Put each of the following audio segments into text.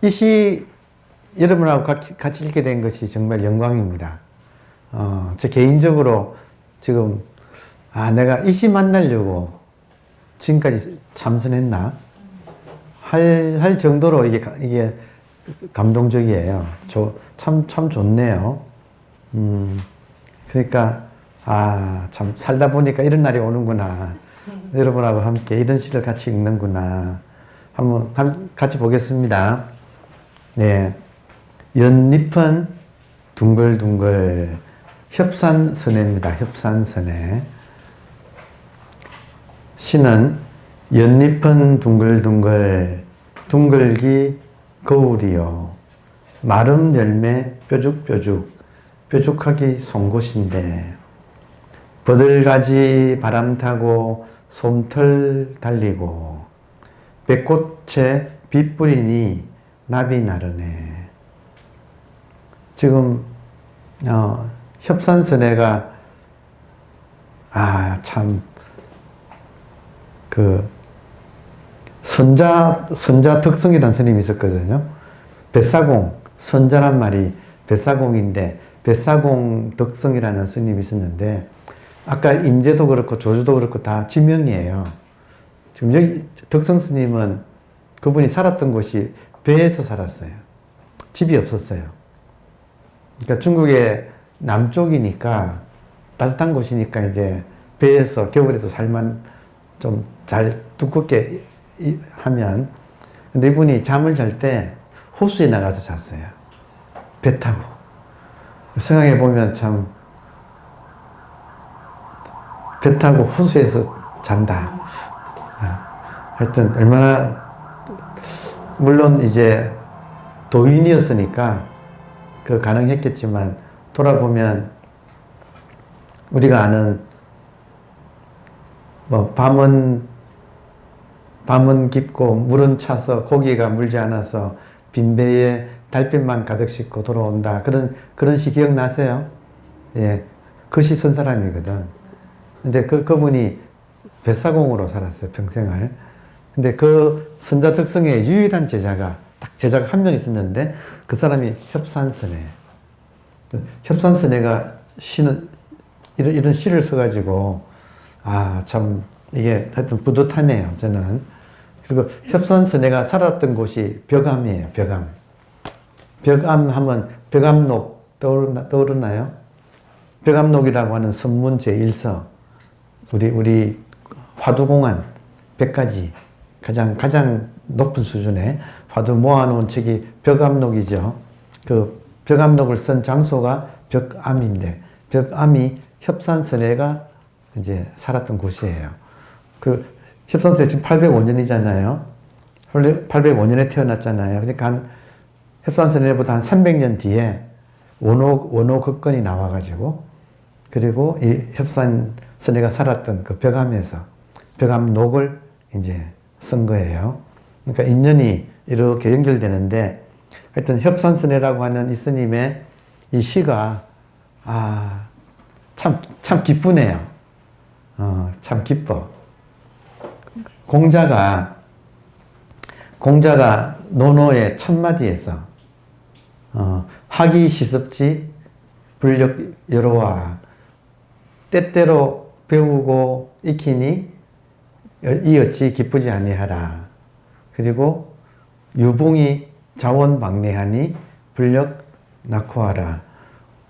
이 시 여러분하고 같이 읽게 된 것이 정말 영광입니다. 저 개인적으로 지금 내가 이 시 만나려고 지금까지 참선했나 할 정도로 이게 감동적이에요. 참 좋네요. 그러니까 참 살다 보니까 이런 날이 오는구나. 여러분하고 함께 이런 시를 같이 읽는구나. 한번 같이 보겠습니다. 네, 연잎은 둥글둥글 협산선해입니다. 협산선해. 시는 연잎은 둥글둥글 둥글기 거울이요 마름 열매 뾰죽뾰죽 뾰족하기 송곳인데 버들가지 바람 타고 솜털 달리고 백꽃에 빛 뿌리니 나비 나르네. 지금 협산선해가 참 선자 덕성이라는 스님이 있었거든요. 뱃사공, 선자란 말이 뱃사공인데 뱃사공 덕성이라는 스님이 있었는데 아까 임제도 그렇고 조주도 그렇고 다 지명이에요. 지금 여기 덕성 스님은 그분이 살았던 곳이 배에서 살았어요. 집이 없었어요. 그러니까 중국의 남쪽이니까 따뜻한 곳이니까 이제 배에서 겨울에도 살만 좀 잘 두껍게 하면. 근데 이분이 잠을 잘 때 호수에 나가서 잤어요. 배 타고. 생각해 보면 참 배 타고 호수에서 잔다. 하여튼 얼마나 물론 이제 도인이었으니까 가능했겠지만 돌아보면 우리가 아는 밤은 깊고 물은 차서 고기가 물지 않아서 빈배에 달빛만 가득 싣고 돌아온다. 그런 시 기억나세요? 예. 그 시 쓴 사람이거든. 근데 그분이 뱃사공으로 살았어요. 평생을. 근데 그 선자 덕성의 유일한 제자가 한 명 있었는데 그 사람이 협산선해. 협산선해가 이런 시를 써가지고 참 이게 하여튼 뿌듯하네요. 저는. 그리고 협산선해가 살았던 곳이 벽암이에요. 벽암. 벽암 하면 벽암록 떠오르나요? 벽암록이라고 하는 선문 제1서. 우리 화두공안 100가지 가장 높은 수준의 화두 모아놓은 책이 벽암록이죠. 그 벽암록을 쓴 장소가 벽암인데 벽암이 협산선해가 이제 살았던 곳이에요. 그 협산선해 지금 805년이잖아요. 805년에 태어났잖아요. 그러니까 협산선해보다 한 300년 뒤에 원호 극건이 나와가지고 그리고 이 협산선해가 살았던 그 벽암에서 벽암록을 이제 쓴 거예요. 그러니까 인연이 이렇게 연결되는데 하여튼 협산선해라고 하는 이 스님의 이 시가 참 기쁘네요. 참 기뻐. 공자가 논어의 첫 마디에서 학이 시습지 불력 여로와 때때로 배우고 익히니 이 어찌 기쁘지 아니하라. 그리고 유붕이 자원방래하니 불력 낙호하라.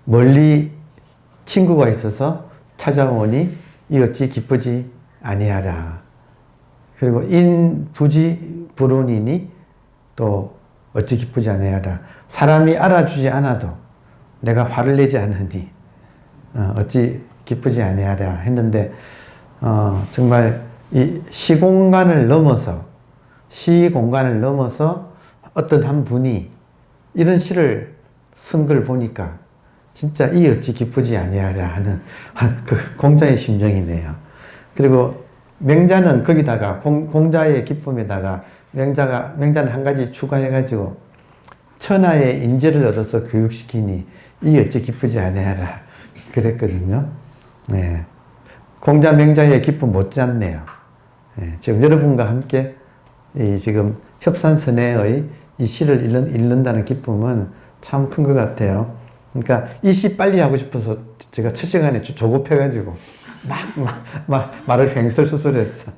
멀리 친구가 있어서 찾아오니 이 어찌 기쁘지 아니하라. 그리고 인부지 불운이니 또 어찌 기쁘지 아니하라. 사람이 알아주지 않아도 내가 화를 내지 않으니 어찌 기쁘지 아니하라 했는데 정말 이 시공간을 넘어서 어떤 한 분이 이런 시를 쓴 걸 보니까 진짜 이 어찌 기쁘지 아니하랴 하는 그 공자의 심정이네요. 그리고 명자는 거기다가 공자의 기쁨에다가 명자는 한 가지 추가해가지고 천하의 인재를 얻어서 교육시키니 이 어찌 기쁘지 아니하라 그랬거든요. 네. 공자 명자의 기쁨 못지않네요. 네. 지금 여러분과 함께 지금 협산선해의 이 시를 읽는다는 기쁨은 참 큰 것 같아요. 그러니까 이 시 빨리 하고 싶어서 제가 첫 시간에 조급해가지고 말을 횡설수설했어.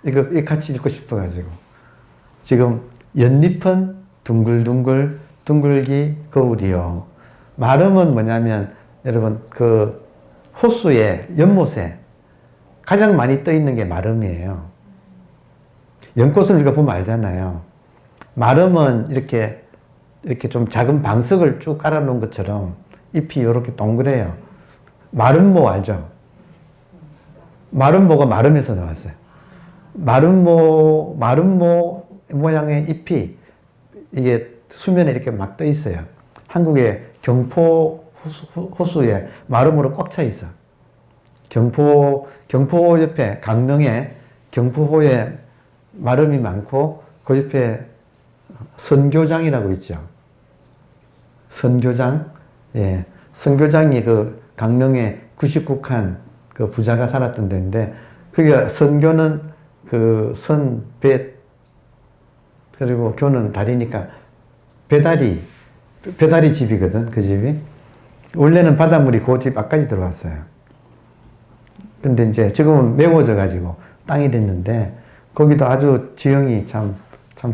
이거 같이 읽고 싶어가지고. 지금 연잎은 둥글둥글 둥글기 거울이요. 마름은 뭐냐면 여러분 그 호수에 연못에 가장 많이 떠 있는 게 마름이에요. 연꽃을 우리가 보면 알잖아요. 마름은 이렇게 좀 작은 방석을 쭉 깔아놓은 것처럼 잎이 이렇게 동그래요. 마름모 알죠? 마름모가 마름에서 나왔어요. 마름모 모양의 잎이 이게 수면에 이렇게 막 떠 있어요. 한국의 경포 호수에 마름모로 꽉 차 있어. 경포 옆에 강릉에 경포호에 마름이 많고 그 옆에 선교장이라고 있죠. 선교장, 예, 선교장이 그 강릉에 99칸 그 부자가 살았던 데인데, 그게 선교는 그 배, 그리고 교는 다리니까 배다리 집이거든, 그 집이. 원래는 바닷물이 그 집 앞까지 들어왔어요. 근데 이제 지금은 메워져가지고 땅이 됐는데, 거기도 아주 지형이 참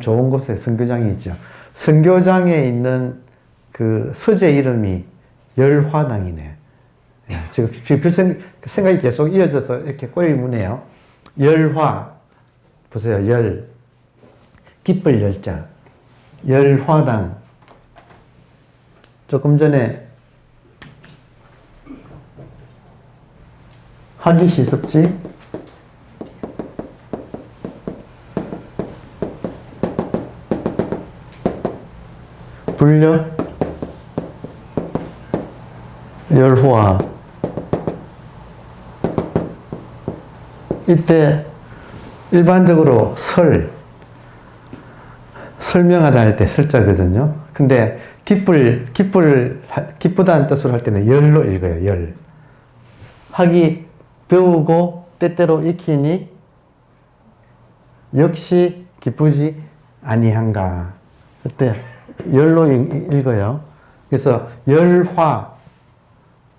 좋은 곳에 선교장이 있죠. 선교장에 있는 그 서재 이름이 열화당이네. 지금 생각이 계속 이어져서 이렇게 꼬리를 무네요. 열화. 보세요. 기쁠 열자. 열화당. 조금 전에 하기 시습지 불려 열화. 이때 일반적으로 설명하다 할 때 설자거든요. 근데 기쁘다는 뜻으로 할 때는 열로 읽어요. 열. 하기 배우고 때때로 익히니 역시 기쁘지 아니한가. 그때 열로 읽어요. 그래서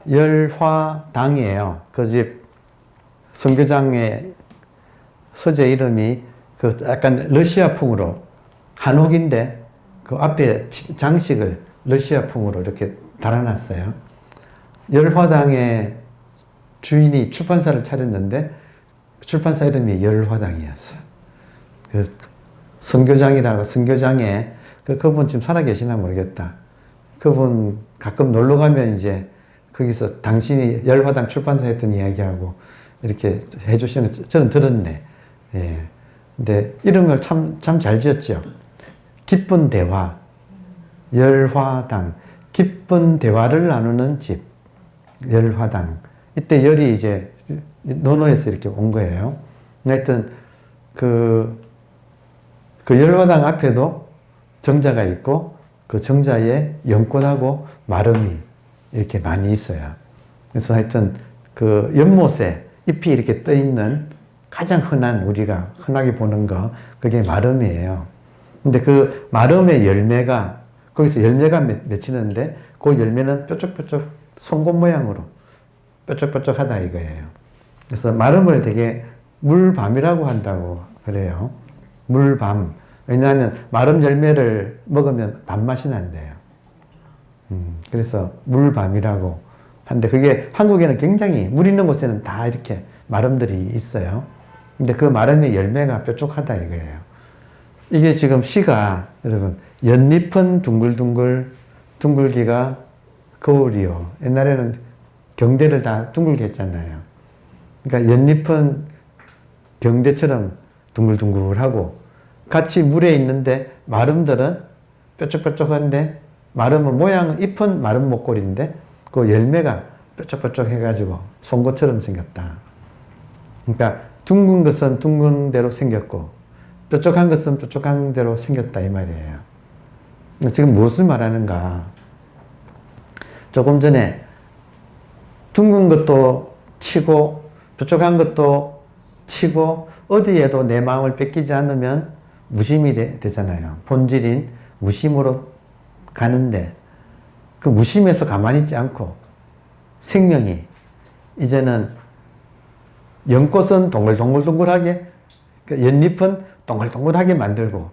열화당이에요. 그 집 선교장의 서재 이름이 그 약간 러시아풍으로, 한옥인데 그 앞에 장식을 러시아풍으로 이렇게 달아놨어요. 열화당의 주인이 출판사를 차렸는데 출판사 이름이 열화당이었어요. 그 선교장에 그분 지금 살아계시나 모르겠다. 그분 가끔 놀러 가면 이제 거기서 당신이 열화당 출판사 했던 이야기하고 이렇게 해주시는 거 저는 들었네. 예. 근데 이름을 참 잘 지었죠. 기쁜 대화, 열화당, 기쁜 대화를 나누는 집, 열화당. 이때 열이 이제 논어에서 이렇게 온 거예요. 하여튼 그 열화당 앞에도 정자가 있고 그 정자에 연꽃하고 마름이 이렇게 많이 있어요. 그래서 하여튼 그 연못에 잎이 이렇게 떠 있는 가장 우리가 흔하게 보는 거, 그게 마름이에요. 근데 그 마름의 열매가, 거기서 열매가 맺히는데 그 열매는 뾰족뾰족 송곳 모양으로 뾰족뾰족하다 이거예요. 그래서 마름을 되게 물밤이라고 한다고 그래요. 물밤. 왜냐하면 마름 열매를 먹으면 밥맛이 난대요. 그래서 물밤이라고 하는데, 그게 한국에는 굉장히 물 있는 곳에는 다 이렇게 마름들이 있어요. 근데 그 마름의 열매가 뾰족하다 이거예요. 이게 지금 시가 여러분, 연잎은 둥글둥글 둥글기가 거울이요. 옛날에는 경대를 다 둥글게 했잖아요. 그러니까 연잎은 경대처럼 둥글둥글하고 같이 물에 있는데, 마름들은 뾰족뾰족한데, 마름은 모양은, 잎은 마름 목걸이인데 그 열매가 뾰족뾰족 해가지고 송곳처럼 생겼다. 그러니까 둥근 것은 둥근 대로 생겼고 뾰족한 것은 뾰족한 대로 생겼다 이 말이에요. 지금 무엇을 말하는가? 조금 전에 둥근 것도 치고 뾰족한 것도 치고 어디에도 내 마음을 뺏기지 않으면 무심이 되잖아요. 본질인 무심으로 가는데 그 무심에서 가만히 있지 않고 생명이 이제는 연꽃은 동글동글동글하게, 연잎은 동글동글하게 만들고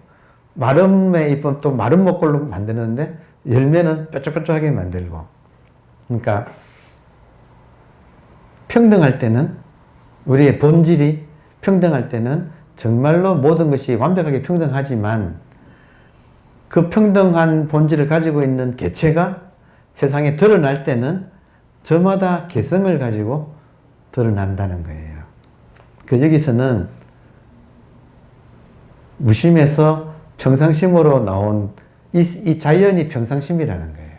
마름의 잎은 또 마름 먹골로 만드는데 열매는 뾰족뾰족하게 만들고, 그러니까 평등할 때는, 우리의 본질이 평등할 때는 정말로 모든 것이 완벽하게 평등하지만 그 평등한 본질을 가지고 있는 개체가 세상에 드러날 때는 저마다 개성을 가지고 드러난다는 거예요. 여기서는 무심에서 평상심으로 나온 이 자연이 평상심이라는 거예요.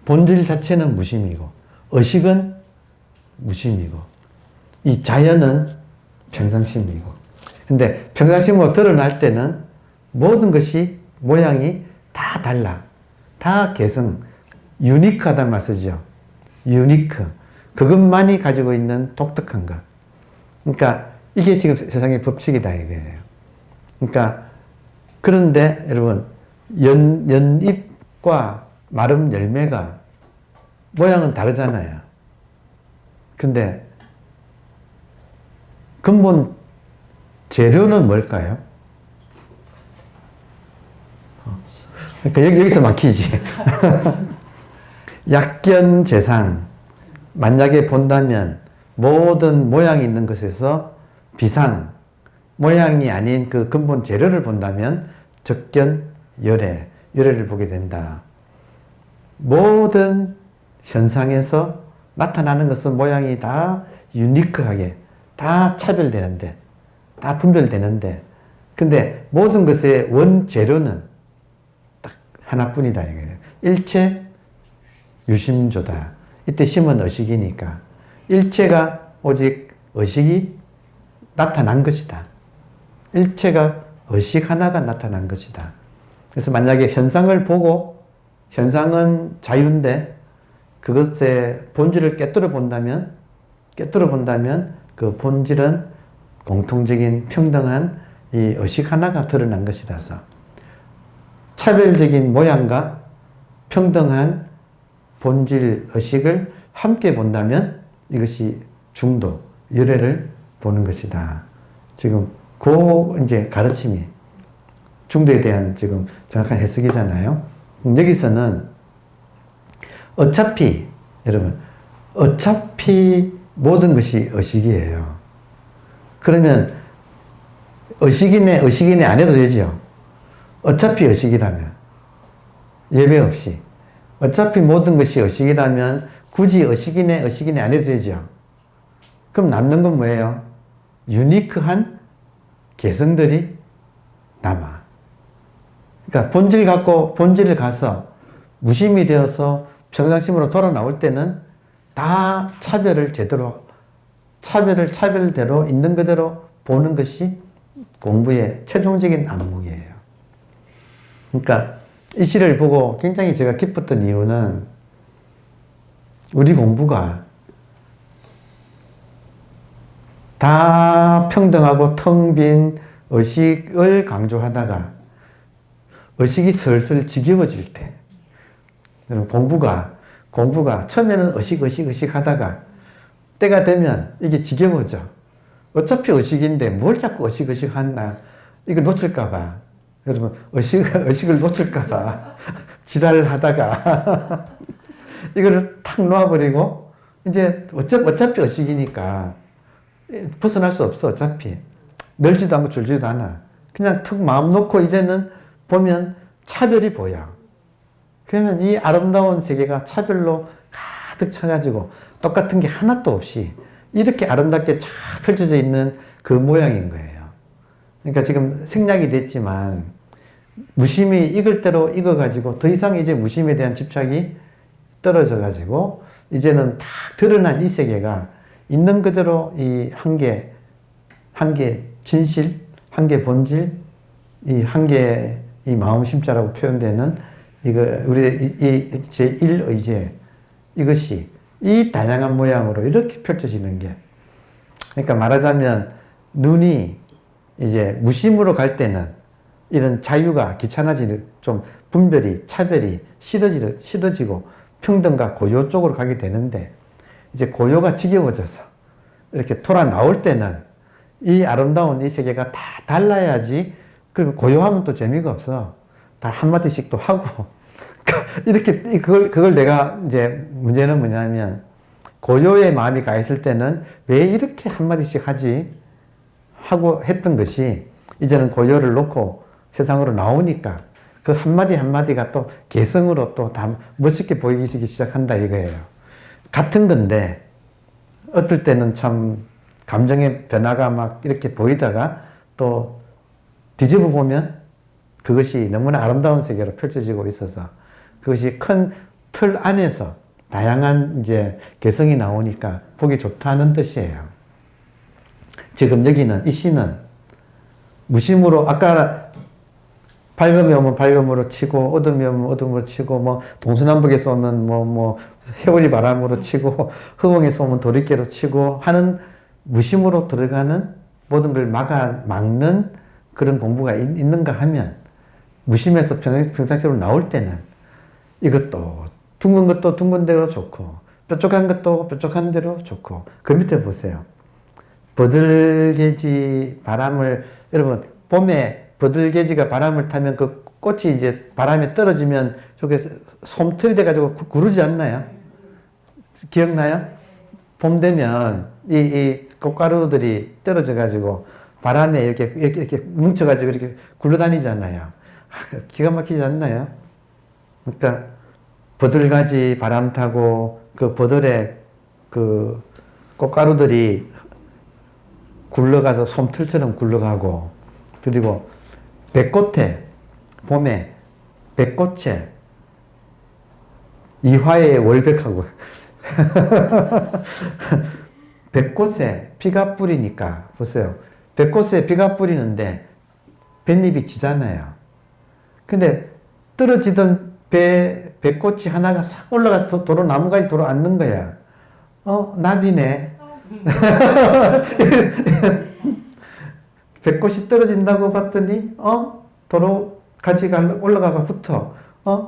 본질 자체는 무심이고 의식은 무심이고 이 자연은 평상심이고, 근데 평상심으로 드러날 때는 모든 것이 모양이 다 달라. 다 개성, 유니크하다는 말 쓰죠. 유니크. 그것만이 가지고 있는 독특한 것. 그러니까 이게 지금 세상의 법칙이다 이거예요. 그러니까 그런데 여러분 연잎과 마름 열매가 모양은 다르잖아요. 근데 근본 재료는 뭘까요? 그러니까 여기서 막히지. 약견재상. 만약에 본다면 모든 모양이 있는 것에서 비상, 모양이 아닌 그 근본 재료를 본다면 적견열애, 열애를 보게 된다. 모든 현상에서 나타나는 것은 모양이 다 유니크하게, 다 차별되는데, 다 분별되는데, 근데 모든 것의 원재료는 딱 하나뿐이다 이거예요. 일체 유심조다. 이때 심은 의식이니까 일체가 오직 의식이 나타난 것이다. 일체가 의식 하나가 나타난 것이다. 그래서 만약에 현상을 보고, 현상은 자유인데 그것의 본질을 꿰뚫어 본다면 그 본질은 공통적인 평등한 이 의식 하나가 드러난 것이라서 차별적인 모양과 평등한 본질 의식을 함께 본다면 이것이 중도, 열애를 보는 것이다. 지금 그 이제 가르침이 중도에 대한 지금 정확한 해석이잖아요. 여기서는 어차피 여러분 모든 것이 의식이에요. 그러면 의식이네 안 해도 되죠. 어차피 의식이라면 예배 없이 어차피 모든 것이 의식이라면 굳이 의식이네 안 해도 되죠. 그럼 남는 건 뭐예요? 유니크한 개성들이 남아. 그러니까 본질을 가서 무심이 되어서 평상심으로 돌아 나올 때는 다 차별대로 있는 그대로 보는 것이 공부의 최종적인 안목이에요. 그러니까 이 시를 보고 굉장히 제가 기뻤던 이유는 우리 공부가 다 평등하고 텅 빈 의식을 강조하다가 의식이 슬슬 지겨워질 때, 공부가 처음에는 의식 하다가 때가 되면 이게 지겨워져. 어차피 의식인데 뭘 자꾸 의식 하나, 이거 놓칠까봐. 여러분, 의식을 놓칠까봐 지랄을 하다가 이거를 탁 놓아버리고, 이제 어차피 의식이니까 벗어날 수 없어. 어차피 늘지도 않고 줄지도 않아. 그냥 툭 마음 놓고 이제는 보면 차별이 보여. 그러면 이 아름다운 세계가 차별로 가득 차가지고 똑같은 게 하나도 없이 이렇게 아름답게 쫙 펼쳐져 있는 그 모양인 거예요. 그러니까 지금 생략이 됐지만 무심이 익을 대로 익어가지고 더 이상 이제 무심에 대한 집착이 떨어져가지고 이제는 딱 드러난 이 세계가 있는 그대로 이 한계 진실, 한계 본질, 이 한계 이 마음심자라고 표현되는 이거 우리 이 제1의제, 이것이 이 다양한 모양으로 이렇게 펼쳐지는 게, 그러니까 말하자면 눈이 이제 무심으로 갈 때는 이런 자유가 귀찮아지는 좀 분별이, 차별이 싫어지고 평등과 고요 쪽으로 가게 되는데 이제 고요가 지겨워져서 이렇게 돌아 나올 때는 이 아름다운 이 세계가 다 달라야지. 그리고 고요하면 또 재미가 없어. 다 한마디씩 또 하고. 이렇게, 그걸 내가 이제 문제는 뭐냐면 고요의 마음이 가 있을 때는 왜 이렇게 한마디씩 하지? 하고 했던 것이 이제는 고요를 놓고 세상으로 나오니까 그 한마디 한마디가 또 개성으로 또 다 멋있게 보이기 시작한다 이거예요. 같은 건데 어떨 때는 참 감정의 변화가 막 이렇게 보이다가 또 뒤집어 보면 그것이 너무나 아름다운 세계로 펼쳐지고 있어서 그것이 큰 틀 안에서 다양한 이제 개성이 나오니까 보기 좋다는 뜻이에요. 지금 여기는 이 시는 무심으로 아까 밝음이 오면 밝음으로 치고 어둠이 오면 어둠으로 치고 뭐 동서남북에서 오면 뭐 해오리 바람으로 치고 허공에서 오면 도리깨로 치고 하는 무심으로 들어가는 모든 걸 막는 그런 공부가 있는가 하면 무심해서 평상시로 나올 때는 이것도 둥근 것도 둥근 대로 좋고 뾰족한 것도 뾰족한 대로 좋고 그 밑에 보세요. 버들개지 바람을 여러분 봄에 버들개지가 바람을 타면 그 꽃이 이제 바람에 떨어지면 저게 솜털이 돼가지고 구르지 않나요? 기억나요? 봄 되면 이 꽃가루들이 떨어져가지고 바람에 이렇게 뭉쳐가지고 이렇게 굴러다니잖아요. 기가 막히지 않나요? 그러니까 버들가지 바람 타고 그 버들의 그 꽃가루들이 굴러가서 솜털처럼 굴러가고 그리고 백꽃에 봄에 백꽃에 이화에 월백하고 백꽃에 비가 뿌리니까 보세요. 백꽃에 비가 뿌리는데 뱃잎이 지잖아요. 근데 떨어지던 백꽃이 하나가 싹 올라가서 나무까지 도로 앉는 거야. 나비네. 백꽃이 떨어진다고 봤더니 도로 가지가 올라가가 붙어.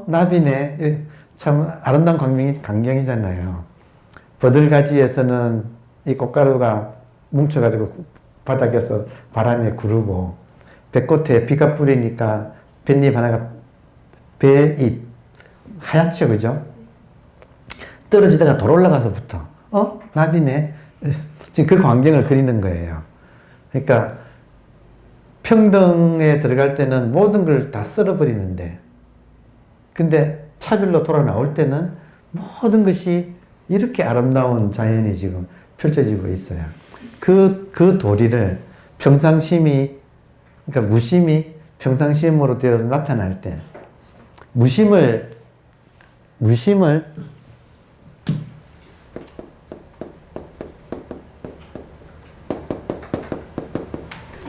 나비네. 참 아름다운 광경이잖아요. 버들가지에서는 이 꽃가루가 뭉쳐가지고 바닥에서 바람에 구르고 백꽃에 비가 뿌리니까 뱃잎 하나가 배잎 하얗죠, 그죠? 떨어지다가 돌아 올라가서 붙어. 나비네. 지금 그 광경을 그리는 거예요. 그러니까 평등에 들어갈 때는 모든 걸 다 썰어버리는데 근데 차별로 돌아 나올 때는 모든 것이 이렇게 아름다운 자연이 지금 펼쳐지고 있어요. 그 도리를 평상심이, 그러니까 무심이 평상심으로 되어서 나타날 때, 무심을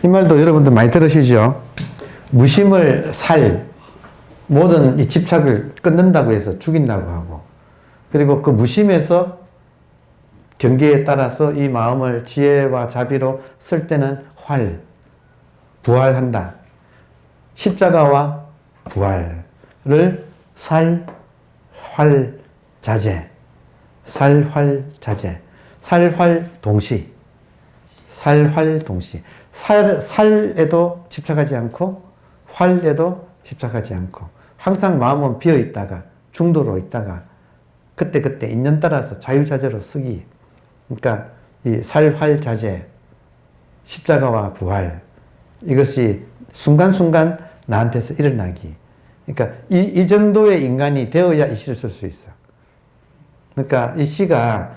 이 말도 여러분들 많이 들으시죠? 무심을 모든 이 집착을 끊는다고 해서 죽인다고 하고, 그리고 그 무심에서 경계에 따라서 이 마음을 지혜와 자비로 쓸 때는 부활한다. 십자가와 부활을 살활자재, 살활동시, 살에도 집착하지 않고 활에도 집착하지 않고 항상 마음은 비어 있다가 중도로 있다가 그때 인연 따라서 자유자재로 쓰기. 그러니까 이 살활자재, 십자가와 부활, 이것이 순간순간 나한테서 일어나기. 그러니까 이 정도의 인간이 되어야 이 시를 쓸 수 있어. 그러니까 이 시가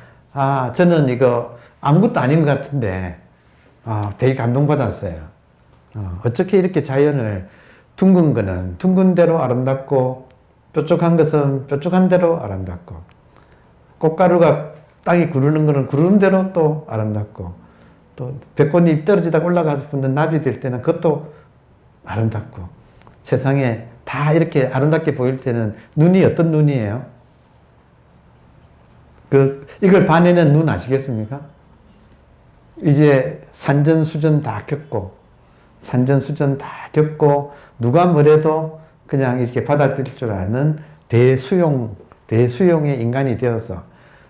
저는 이거 아무것도 아닌 것 같은데 되게 감동받았어요. 어떻게 이렇게 자연을 둥근 거는 둥근 대로 아름답고 뾰족한 것은 뾰족한 대로 아름답고 꽃가루가 땅에 구르는 거는 구르는 대로 또 아름답고 또 백꽃잎 떨어지다가 올라가서 붙는 나비 될 때는 그것도 아름답고 세상에 다 이렇게 아름답게 보일 때는 눈이 어떤 눈이에요? 이걸 반해낸 눈 아시겠습니까? 이제 산전수전 다 겪고 산전수전 다 겪고 누가 뭐래도 그냥 이렇게 받아들일 줄 아는 대수용의 인간이 되어서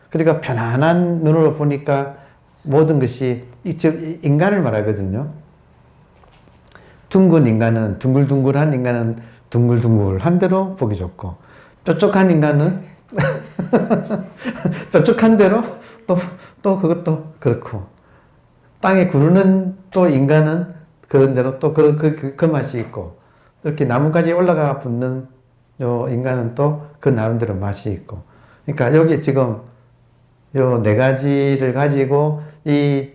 그러니까 편안한 눈으로 보니까 모든 것이 즉 인간을 말하거든요. 둥근 인간은 둥글둥글한 인간은 둥글둥글한 대로 보기 좋고 뾰족한 인간은 뾰족한 대로 또 그것도 그렇고 땅에 구르는 또 인간은 그런 대로 또 그 맛이 있고 이렇게 나뭇가지에 올라가 붙는 요 인간은 또 그 나름대로 맛이 있고 그러니까 여기 지금 요 네 가지를 가지고 이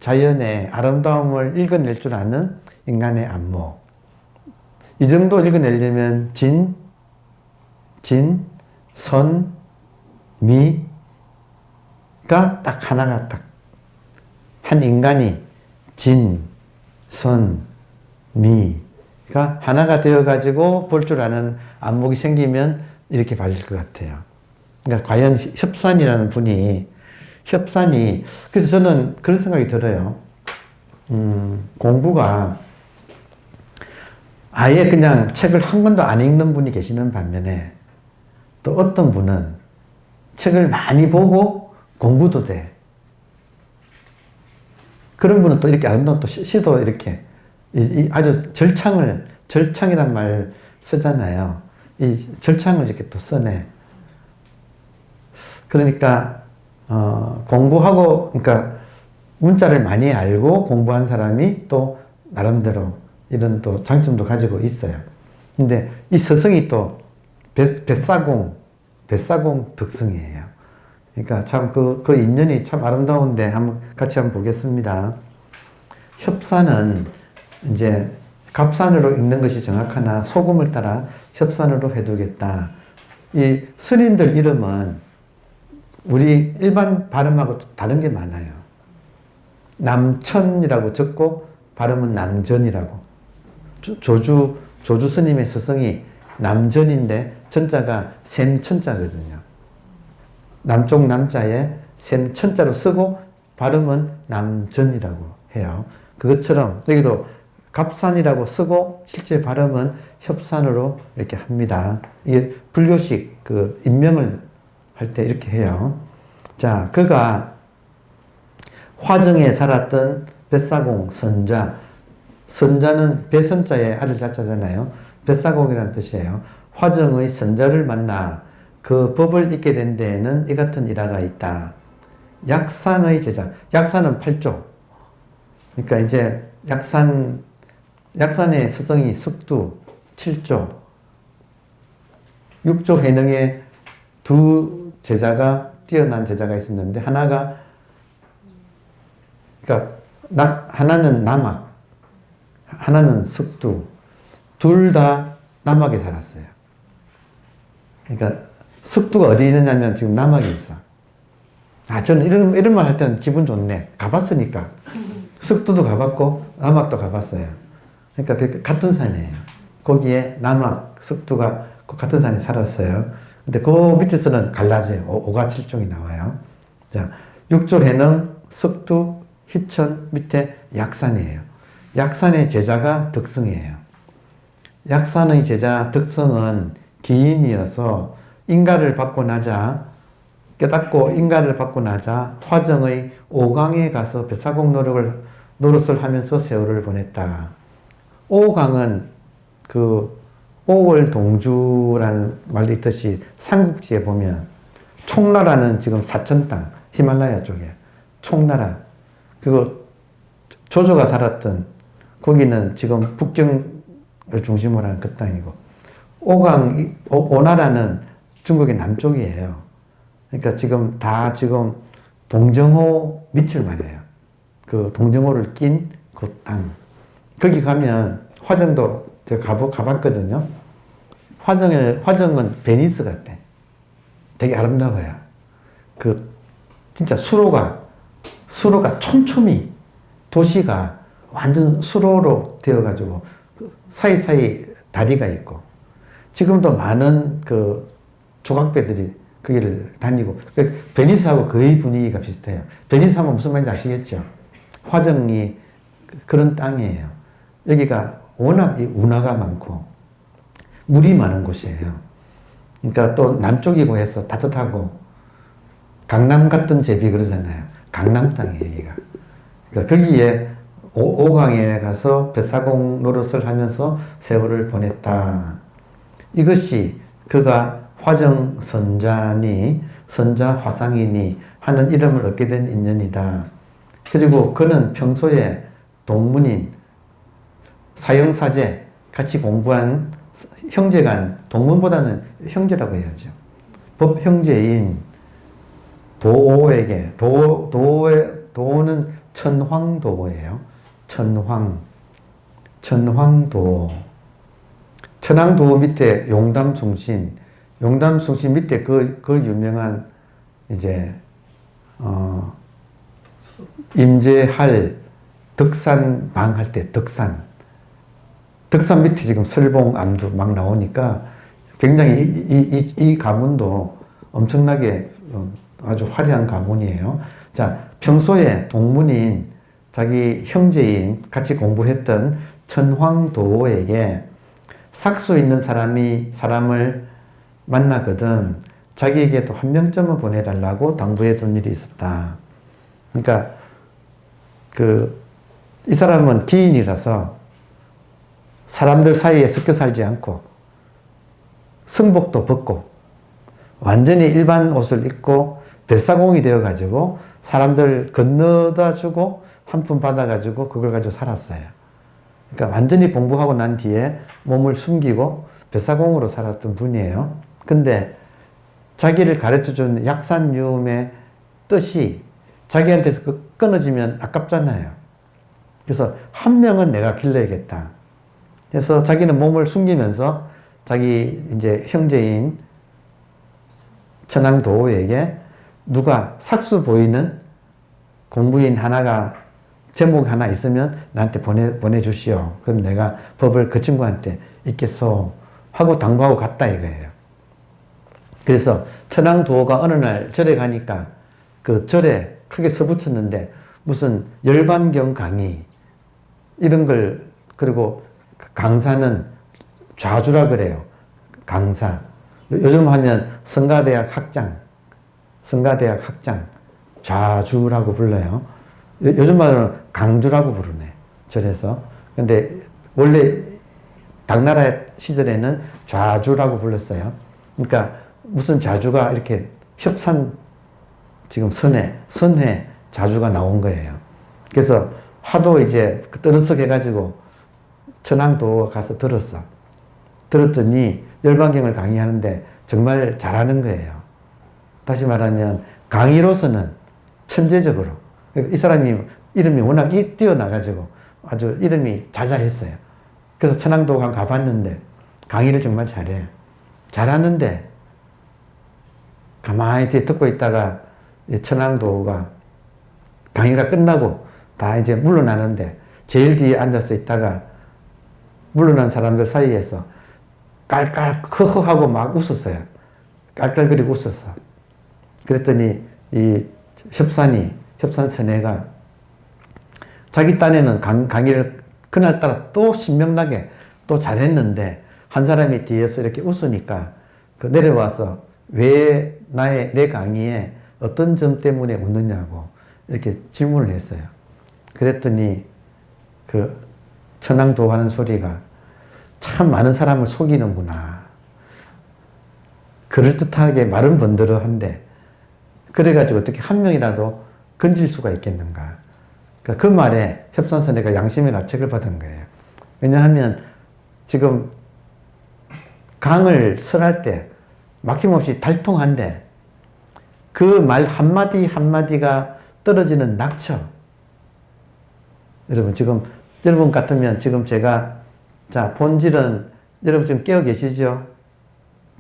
자연의 아름다움을 읽어낼 줄 아는 인간의 안목 이 정도 읽어내려면 선, 미가 딱 하나가 딱 한 인간이 선, 미가 하나가 되어가지고 볼 줄 아는 안목이 생기면 이렇게 봐질 것 같아요. 그러니까 과연 협산이라는 분이 그래서 저는 그런 생각이 들어요. 공부가 아예 그냥 책을 한 권도 안 읽는 분이 계시는 반면에 또 어떤 분은 책을 많이 보고 공부도 돼. 그런 분은 또 이렇게 아름다운 또 시도 이렇게 아주 절창이란 말 쓰잖아요. 이 절창을 이렇게 또 써내. 그러니까 공부하고 그러니까 문자를 많이 알고 공부한 사람이 또 나름대로 이런 또 장점도 가지고 있어요. 근데 이 서성이 또 뱃사공 특성이에요. 그러니까 참 그 인연이 참 아름다운데 같이 한번 보겠습니다. 협산은 이제 갑산으로 읽는 것이 정확하나 소금을 따라 협산으로 해두겠다. 이 스님들 이름은 우리 일반 발음하고 다른 게 많아요. 남천이라고 적고 발음은 남전이라고. 조주 스님의 서성이 남전인데 천자가 샘천자거든요. 남쪽 남자에 샘천자로 쓰고 발음은 남전이라고 해요. 그것처럼 여기도 갑산이라고 쓰고 실제 발음은 협산으로 이렇게 합니다. 이게 불교식 그 인명을 할 때 이렇게 해요. 자, 그가 화정에 살았던 뱃사공 선자는 배선자의 아들 자자잖아요. 뱃사공이라는 뜻이에요. 화정의 선자를 만나 그 법을 잊게 된 데에는 이 같은 일화가 있다. 약산의 제자. 약산은 8조. 그러니까 이제 약산의 스승이 석두 7조. 6조 해능에 두 제자가 뛰어난 제자가 있었는데 하나가 그러니까 하나는 남학, 하나는 석두. 둘 다 남학에 살았어요. 그러니까 석두가 어디 있느냐면 지금 남학에 있어. 저는 이런 말 할 때는 기분 좋네. 가봤으니까. 석두도 가봤고 남학도 가봤어요. 그러니까 같은 산이에요. 거기에 남학, 석두가 같은 산에 살았어요. 근데 그 밑에서는 갈라져요. 오가 7종이 나와요. 자, 육조 해능, 석두, 희천 밑에 약산이에요. 약산의 제자가 덕성이에요. 약산의 제자 덕성은 기인이어서 깨닫고 인가를 받고 나자 화정의 오강에 가서 뱃사공 노릇을 하면서 세월을 보냈다. 오강은 그 오월동주라는 말이 있듯이 삼국지에 보면 총나라는 지금 사천 땅, 히말라야 쪽에 총나라. 그리고 조조가 살았던 거기는 지금 북경을 중심으로 하는 그 땅이고 오나라는 중국의 남쪽이에요. 그러니까 지금 동정호 밑을 말해요. 그 동정호를 낀 그 땅. 거기 가면 화정도 제가 가봤거든요. 화정은 베니스 같대. 되게 아름다워요. 진짜 수로가 촘촘히 도시가 완전 수로로 되어가지고 사이사이 다리가 있고 지금도 많은 조각배들이 거기를 다니고 베니스하고 거의 분위기가 비슷해요. 베니스 하면 무슨 말인지 아시겠죠? 화정이 그런 땅이에요. 여기가 워낙 운하가 많고 물이 많은 곳이에요. 그러니까 또 남쪽이고 해서 따뜻하고 강남 같은 제비 그러잖아요. 강남 땅이에요, 여기가. 그러니까 거기에 오강에 가서 뱃사공 노릇을 하면서 세월을 보냈다. 이것이 그가 화정선자니 선자 화상이니 하는 이름을 얻게 된 인연이다. 그리고 그는 평소에 동문인 사형사제 같이 공부한 형제간, 동문보다는 형제라고 해야죠. 법 형제인 도에게, 도는 천황도예요. 천황도. 천황도 밑에 용담숭신 밑에 그 유명한 이제 임재할 덕산방 할 때 덕산 밑에 지금 설봉 암두 막 나오니까 굉장히 이 가문도 엄청나게 아주 화려한 가문이에요. 자, 평소에 동문인 자기 형제인 같이 공부했던 천황도에게 삭수 있는 사람을 만나거든 자기에게도 한 명쯤은 보내달라고 당부해 둔 일이 있었다. 그러니까 이 사람은 기인이라서 사람들 사이에 섞여 살지 않고 승복도 벗고 완전히 일반 옷을 입고 뱃사공이 되어 가지고 사람들 건너다 주고 한 푼 받아 가지고 그걸 가지고 살았어요. 그러니까 완전히 공부하고 난 뒤에 몸을 숨기고 뱃사공으로 살았던 분이에요. 근데 자기를 가르쳐 준 약산유음의 뜻이 자기한테서 끊어지면 아깝잖아요. 그래서 한 명은 내가 길러야겠다. 그래서 자기는 몸을 숨기면서 자기 이제 형제인 천황도에게 누가 삭수 보이는 공부인 제목 하나 있으면 나한테 보내주시오. 그럼 내가 법을 그 친구한테 읽겠소. 하고 당부하고 갔다 이거예요. 그래서 천황도가 어느 날 절에 가니까 그 절에 크게 써붙였는데 무슨 열반경 강의 이런 걸 그리고 강사는 좌주라 그래요. 강사. 요즘 하면 성가대학 학장 좌주라고 불러요. 요즘 말로는 강주라고 부르네. 절에서. 근데 원래 당나라 시절에는 좌주라고 불렀어요. 그러니까 무슨 좌주가 이렇게 협산 지금 선회 좌주가 나온 거예요. 그래서 하도 이제 떠들썩해가지고 천황도 가서 들었더니 열반경을 강의하는데 정말 잘하는 거예요. 다시 말하면 강의로서는 천재적으로 이 사람이 이름이 워낙 뛰어나가지고 아주 이름이 자잘했어요. 그래서 천황도 가봤는데 강의를 정말 잘하는데 가만히 뒤에 듣고 있다가 천황도가 강의가 끝나고 다 이제 물러나는데 제일 뒤에 앉아서 있다가 물러난 사람들 사이에서 깔깔 크흐하고 막 웃었어요. 깔깔거리고 웃었어. 그랬더니 이 협산선회가 자기 딴에는 강의를 그날따라 또 신명나게 또 잘했는데 한 사람이 뒤에서 이렇게 웃으니까 내려와서 왜 내 강의에 어떤 점 때문에 웃느냐고 이렇게 질문을 했어요. 그랬더니 천황도 하는 소리가 참 많은 사람을 속이는구나. 그럴듯하게 말은 번들어한데 그래가지고 어떻게 한 명이라도 건질 수가 있겠는가. 그 말에 협산선회가 양심의 가책을 받은 거예요. 왜냐하면 지금 강을 설할 때 막힘없이 달통한데 그 말 한마디 한마디가 떨어지는 낙처. 여러분 같으면 지금 제가 본질은 여러분 지금 깨어 계시죠?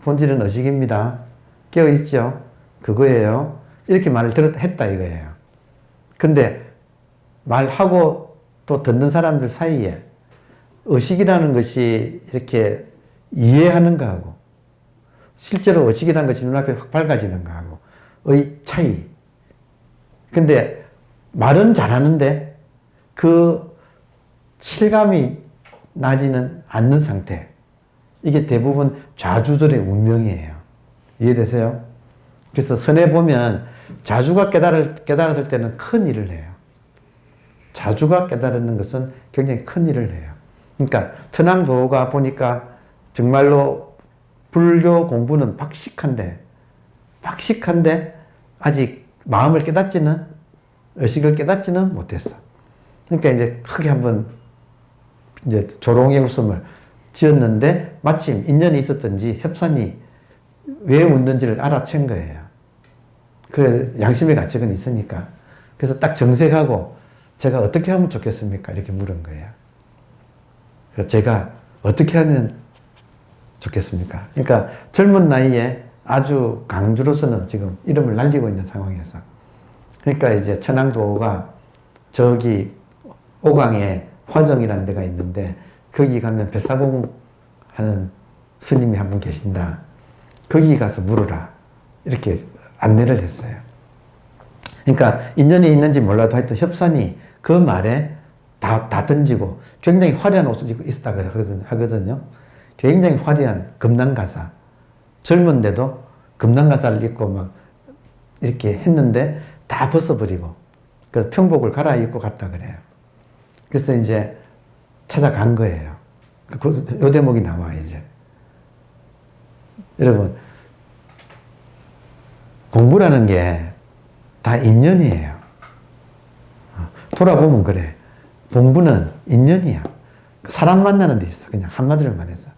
본질은 의식입니다. 깨어 있죠? 그거예요. 이렇게 말을 했다 이거예요. 근데 말하고 또 듣는 사람들 사이에 의식이라는 것이 이렇게 이해하는 거하고 실제로 의식이라는 것이 눈앞에 확 밝아지는 거하고 의 차이. 근데 말은 잘하는데 그 실감이 나지는 않는 상태. 이게 대부분 좌주절의 운명이에요. 이해되세요? 그래서 선에 보면 좌주가 깨달았을 때는 큰 일을 해요. 좌주가 깨달는 것은 굉장히 큰 일을 해요. 그러니까 천황도가 보니까 정말로 불교 공부는 박식한데 아직 마음을 깨닫지는, 의식을 깨닫지는 못했어. 그러니까 이제 크게 한번 이제 조롱의 웃음을 지었는데 마침 인연이 있었던지 협산이 왜 웃는지를 알아챈 거예요. 그래, 양심의 가책은 있으니까. 그래서 딱 정색하고 제가 어떻게 하면 좋겠습니까? 이렇게 물은 거예요. 그래서 제가 어떻게 하면 좋겠습니까? 그러니까 젊은 나이에 아주 강주로서는 지금 이름을 날리고 있는 상황에서. 그러니까 이제 천황도가 저기 오강에 화정이라는 데가 있는데 거기 가면 뱃사공 하는 스님이 한 분 계신다. 거기 가서 물어라. 이렇게 안내를 했어요. 그러니까 인연이 있는지 몰라도 하여튼 협산이 그 말에 다 던지고 굉장히 화려한 옷을 입고 있었다고 하거든요. 굉장히 화려한 금난가사. 젊은데도 금난가사를 입고 막 이렇게 했는데 다 벗어버리고 그 평복을 갈아입고 갔다 그래요. 그래서 이제 찾아간 거예요. 요 대목이 나와 이제. 여러분, 공부라는 게 다 인연이에요. 돌아보면 그래. 공부는 인연이야. 사람 만나는 데 있어. 그냥 한마디로 말해서.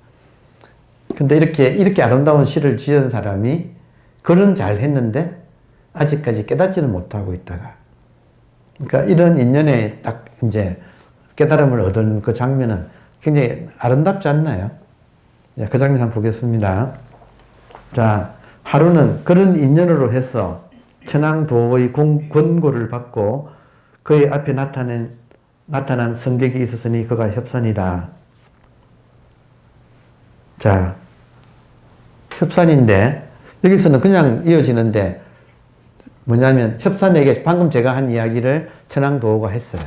근데 이렇게 아름다운 시를 지은 사람이 글은 잘 했는데 아직까지 깨닫지는 못하고 있다가. 그러니까 이런 인연에 딱 이제 깨달음을 얻은 그 장면은 굉장히 아름답지 않나요? 그 장면 한번 보겠습니다. 자, 하루는 그런 인연으로 해서 천황도의 권고를 받고 그의 앞에 나타난 성객이 있었으니 그가 협산이다. 자, 협산인데 여기서는 그냥 이어지는데 뭐냐면 협산에게 방금 제가 한 이야기를 천황도가 했어요.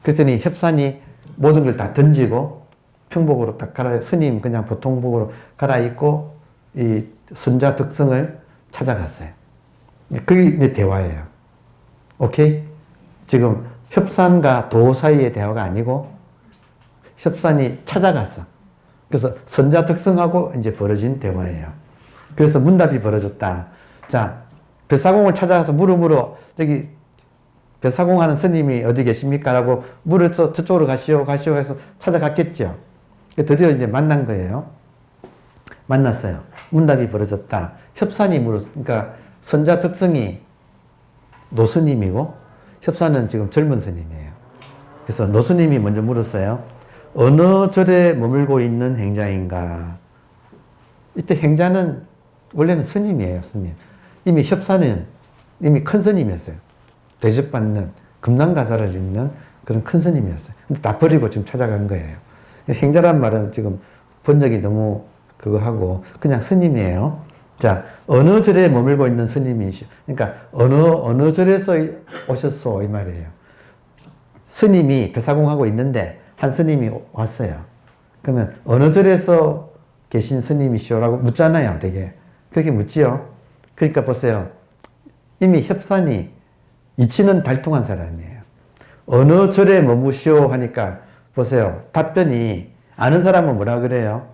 그랬더니 협산이 모든 걸 다 던지고 평복으로 딱 스님 그냥 보통복으로 갈아입고 이 선자 덕성을 찾아갔어요. 그게 이제 대화예요. 오케이? 지금 협산과 도 사이의 대화가 아니고 협산이 찾아갔어. 그래서 선자 덕성하고 이제 벌어진 대화예요. 그래서 문답이 벌어졌다. 자, 뱃사공을 찾아가서 물어 저기 뱃사공 하는 스님이 어디 계십니까? 라고 물어서 저쪽으로 가시오 해서 찾아갔겠죠. 드디어 이제 만난 거예요. 만났어요. 문답이 벌어졌다. 협산이 그러니까 선자 덕성이 노스님이고 협산은 지금 젊은 스님이에요. 그래서 노스님이 먼저 물었어요. 어느 절에 머물고 있는 행자인가? 이때 행자는 원래는 스님이에요, 스님. 이미 협산은 이미 큰 스님이었어요. 대접받는 금난가사를 읽는 그런 큰 스님이었어요. 근데 다 버리고 지금 찾아간 거예요. 행자란 말은 지금 번역이 너무 그거 하고 그냥 스님이에요. 자, 어느 절에 머물고 있는 스님이시오. 그러니까 어느 절에서 오셨소 이 말이에요. 스님이 뱃사공하고 있는데 한 스님이 왔어요. 그러면 어느 절에서 계신 스님이시오라고 묻잖아요, 되게. 그렇게 묻지요. 그러니까 보세요. 이미 협산이 이치는 발통한 사람이에요. 어느 절에 머무시오 하니까 보세요. 답변이 아는 사람은 뭐라 그래요?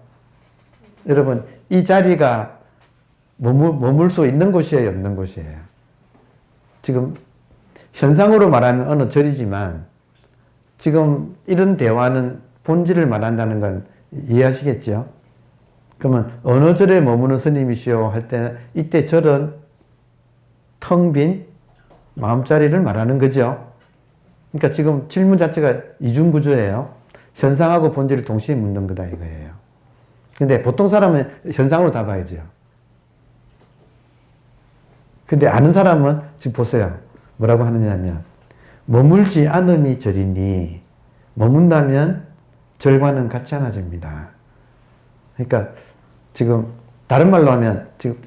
여러분, 이 자리가 머물 수 있는 곳이에요, 없는 곳이에요? 지금 현상으로 말하면 어느 절이지만 지금 이런 대화는 본질을 말한다는 건 이해하시겠죠? 그러면 어느 절에 머무는 스님이시오 할 때 이때 절은 텅 빈 마음자리를 말하는 거죠. 그러니까 지금 질문 자체가 이중구조예요. 현상하고 본질을 동시에 묻는 거다 이거예요. 근데 보통 사람은 현상으로 답하죠. 근데 아는 사람은 지금 보세요. 뭐라고 하느냐면 머물지 않음이 절이니 머문다면 절과는 같이 하나집니다. 그러니까 지금 다른 말로 하면 지금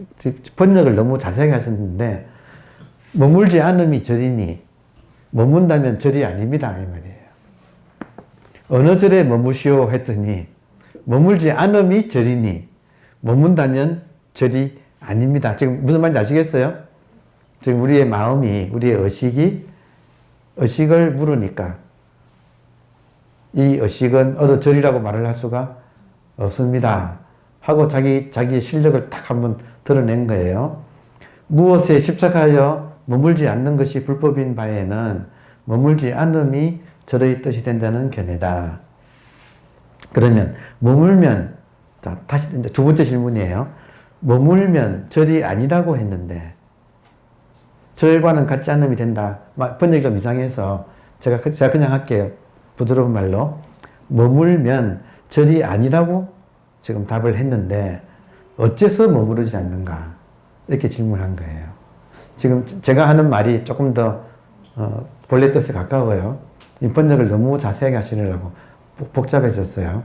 번역을 너무 자세하게 하셨는데 머물지 않음이 절이니 머문다면 절이 아닙니다 이 말이에요. 어느 절에 머무시오 했더니 머물지 않음이 절이니 머문다면 절이 아닙니다. 지금 무슨 말인지 아시겠어요? 지금 우리의 마음이, 우리의 의식을 물으니까 이 의식은 어느 절이라고 말을 할 수가 없습니다. 하고 자기의 실력을 딱 한번 드러낸 거예요. 무엇에 집착하여 머물지 않는 것이 불법인 바에는 머물지 않음이 절의 뜻이 된다는 견해다. 그러면 머물면, 자, 다시 이제 두 번째 질문이에요. 머물면 절이 아니라고 했는데 절과는 같지 않음이 된다. 번역이 좀 이상해서 제가 그냥 할게요. 부드러운 말로. 머물면 절이 아니라고 지금 답을 했는데 어째서 머무르지 않는가? 이렇게 질문한 거예요. 지금 제가 하는 말이 조금 더 본래 뜻에 가까워요. 이 번역을 너무 자세하게 하시느라고 복잡해졌어요.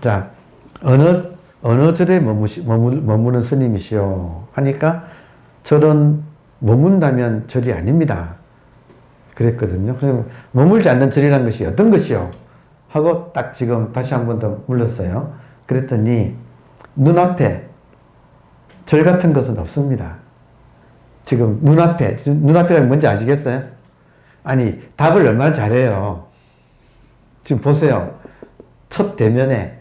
자, 어느 절에 머무는 스님이시오 하니까 절은 머문다면 절이 아닙니다. 그랬거든요. 그럼 머물지 않는 절이라는 것이 어떤 것이요? 하고 딱 지금 다시 한 번 더 물었어요. 그랬더니 눈앞에 절 같은 것은 없습니다. 지금 눈앞에가 뭔지 아시겠어요? 아니, 답을 얼마나 잘해요. 지금 보세요. 첫 대면에,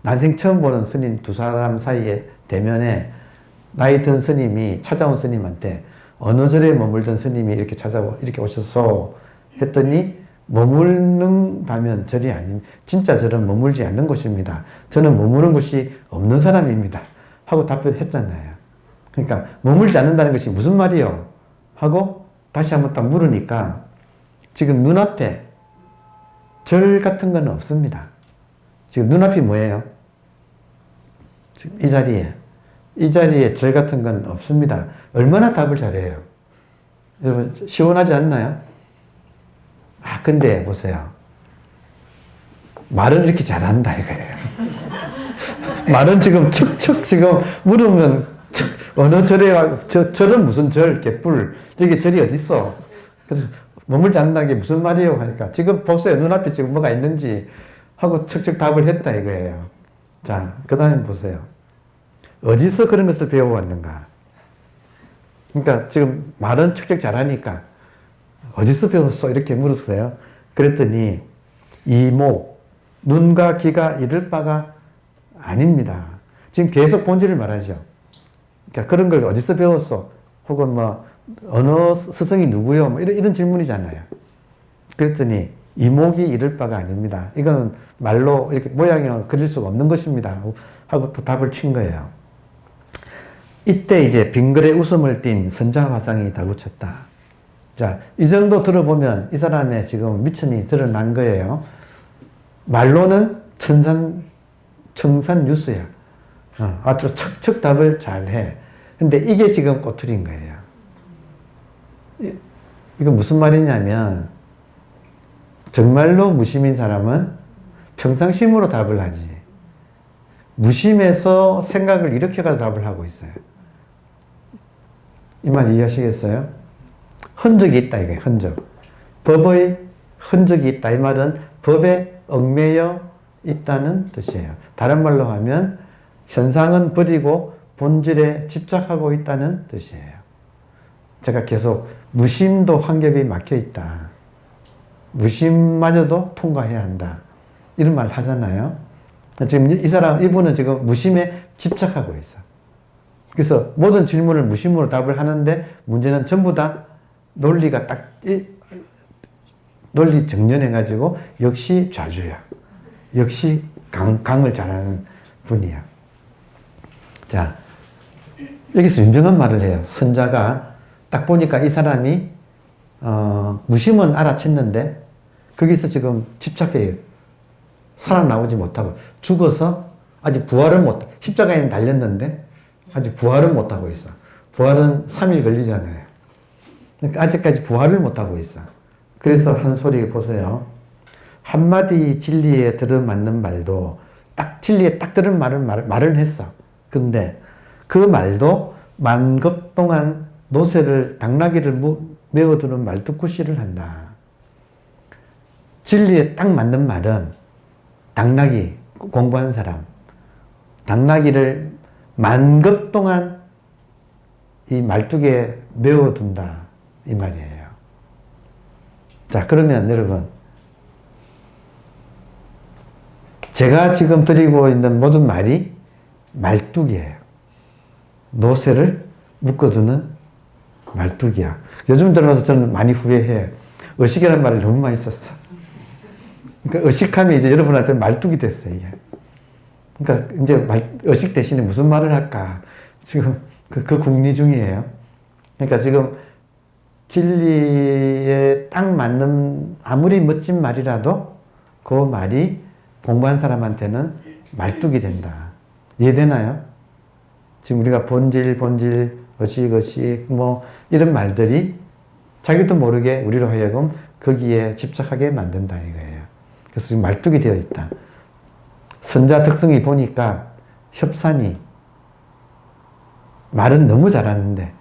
난생 처음 보는 스님 두 사람 사이에 대면에 나이 든 스님이 찾아온 스님한테 어느 절에 머물던 스님이 이렇게 오셔서 했더니 머무른다면 절이 아닌, 진짜 절은 머물지 않는 곳입니다. 저는 머무는 곳이 없는 사람입니다. 하고 답변했잖아요. 그러니까 머물지 않는다는 것이 무슨 말이요? 하고 다시 한번 딱 물으니까 지금 눈앞에 절 같은 건 없습니다. 지금 눈앞이 뭐예요? 지금 이 자리에 절 같은 건 없습니다. 얼마나 답을 잘해요. 여러분 시원하지 않나요? 근데 보세요. 말은 이렇게 잘한다 이거예요. 말은 지금 척척 지금 물으면 어느 절에 절은 무슨 절, 개뿔, 저기 절이 어딨어? 그래서 머물지 않는다는 게 무슨 말이에요? 하니까 지금 보세요. 눈앞에 지금 뭐가 있는지 하고 척척 답을 했다 이거예요. 자, 그 다음에 보세요. 어디서 그런 것을 배워왔는가? 그러니까 지금 말은 척척 잘하니까 어디서 배웠어? 이렇게 물었어요. 그랬더니 이목, 눈과 귀가 이를 바가 아닙니다. 지금 계속 본질을 말하죠. 그러니까 그런 걸 어디서 배웠어? 혹은 뭐 어느 스승이 누구요? 뭐 이런 질문이잖아요. 그랬더니 이목이 이를 바가 아닙니다. 이거는 말로 이렇게 모양을 그릴 수가 없는 것입니다. 하고 또 답을 친 거예요. 이때 이제 빙글에 웃음을 띤 선자화상이 다구쳤다. 자, 이 정도 들어보면 이 사람의 지금 미천이 드러난 거예요. 말로는 청산유수야. 아주 척척 답을 잘해. 근데 이게 지금 꼬투리인 거예요. 이건 무슨 말이냐면 정말로 무심인 사람은 평상심으로 답을 하지. 무심해서 생각을 일으켜가지고 답을 하고 있어요. 이 말 이해하시겠어요? 흔적이 있다 이거예요. 흔적. 법의 흔적이 있다. 이 말은 법에 얽매여 있다는 뜻이에요. 다른 말로 하면 현상은 버리고 본질에 집착하고 있다는 뜻이에요. 제가 계속 무심도 한 겹이 막혀 있다. 무심마저도 통과해야 한다. 이런 말 하잖아요. 지금 이분은 지금 무심에 집착하고 있어. 그래서 모든 질문을 무심으로 답을 하는데 문제는 전부 다 논리가 논리 정연해가지고 역시 좌주야. 역시 강을 잘하는 분이야. 자, 여기서 유명한 말을 해요. 선자가 딱 보니까 이 사람이 무심은 알아챘는데 거기서 지금 집착해 살아나오지 못하고 죽어서 아직 부활은 십자가에는 달렸는데 아직 부활은 못하고 있어. 부활은 3일 걸리잖아요. 그러니까 아직까지 부활을 못하고 있어. 그래서 하는 소리 보세요. 한마디 진리에 들어맞는 말도 딱 진리에 딱 들은 말을 했어. 근데 그 말도 만급 동안 노새를 당나귀를 메어두는 말뚝구시를 한다. 진리에 딱 맞는 말은 당나귀, 공부하는 사람. 당나귀를 10,000것 동안 이 말뚝에 메워둔다. 이 말이에요. 자, 그러면 여러분, 제가 지금 드리고 있는 모든 말이 말뚝이에요. 노새를 묶어두는 말뚝이야. 요즘 들어서 저는 많이 후회해요. 의식이라는 말을 너무 많이 썼어. 그러니까 의식하면 이제 여러분한테 말뚝이 됐어요. 이게. 그러니까 이제 의식 대신에 무슨 말을 할까? 지금 그 궁리 중이에요. 그러니까 지금 진리에 딱 맞는 아무리 멋진 말이라도 그 말이 공부한 사람한테는 말뚝이 된다. 이해되나요? 지금 우리가 본질, 의식, 뭐 이런 말들이 자기도 모르게 우리로 하여금 거기에 집착하게 만든다 이거예요. 그래서 지금 말뚝이 되어 있다. 선자 특성이 보니까 협산이 말은 너무 잘하는데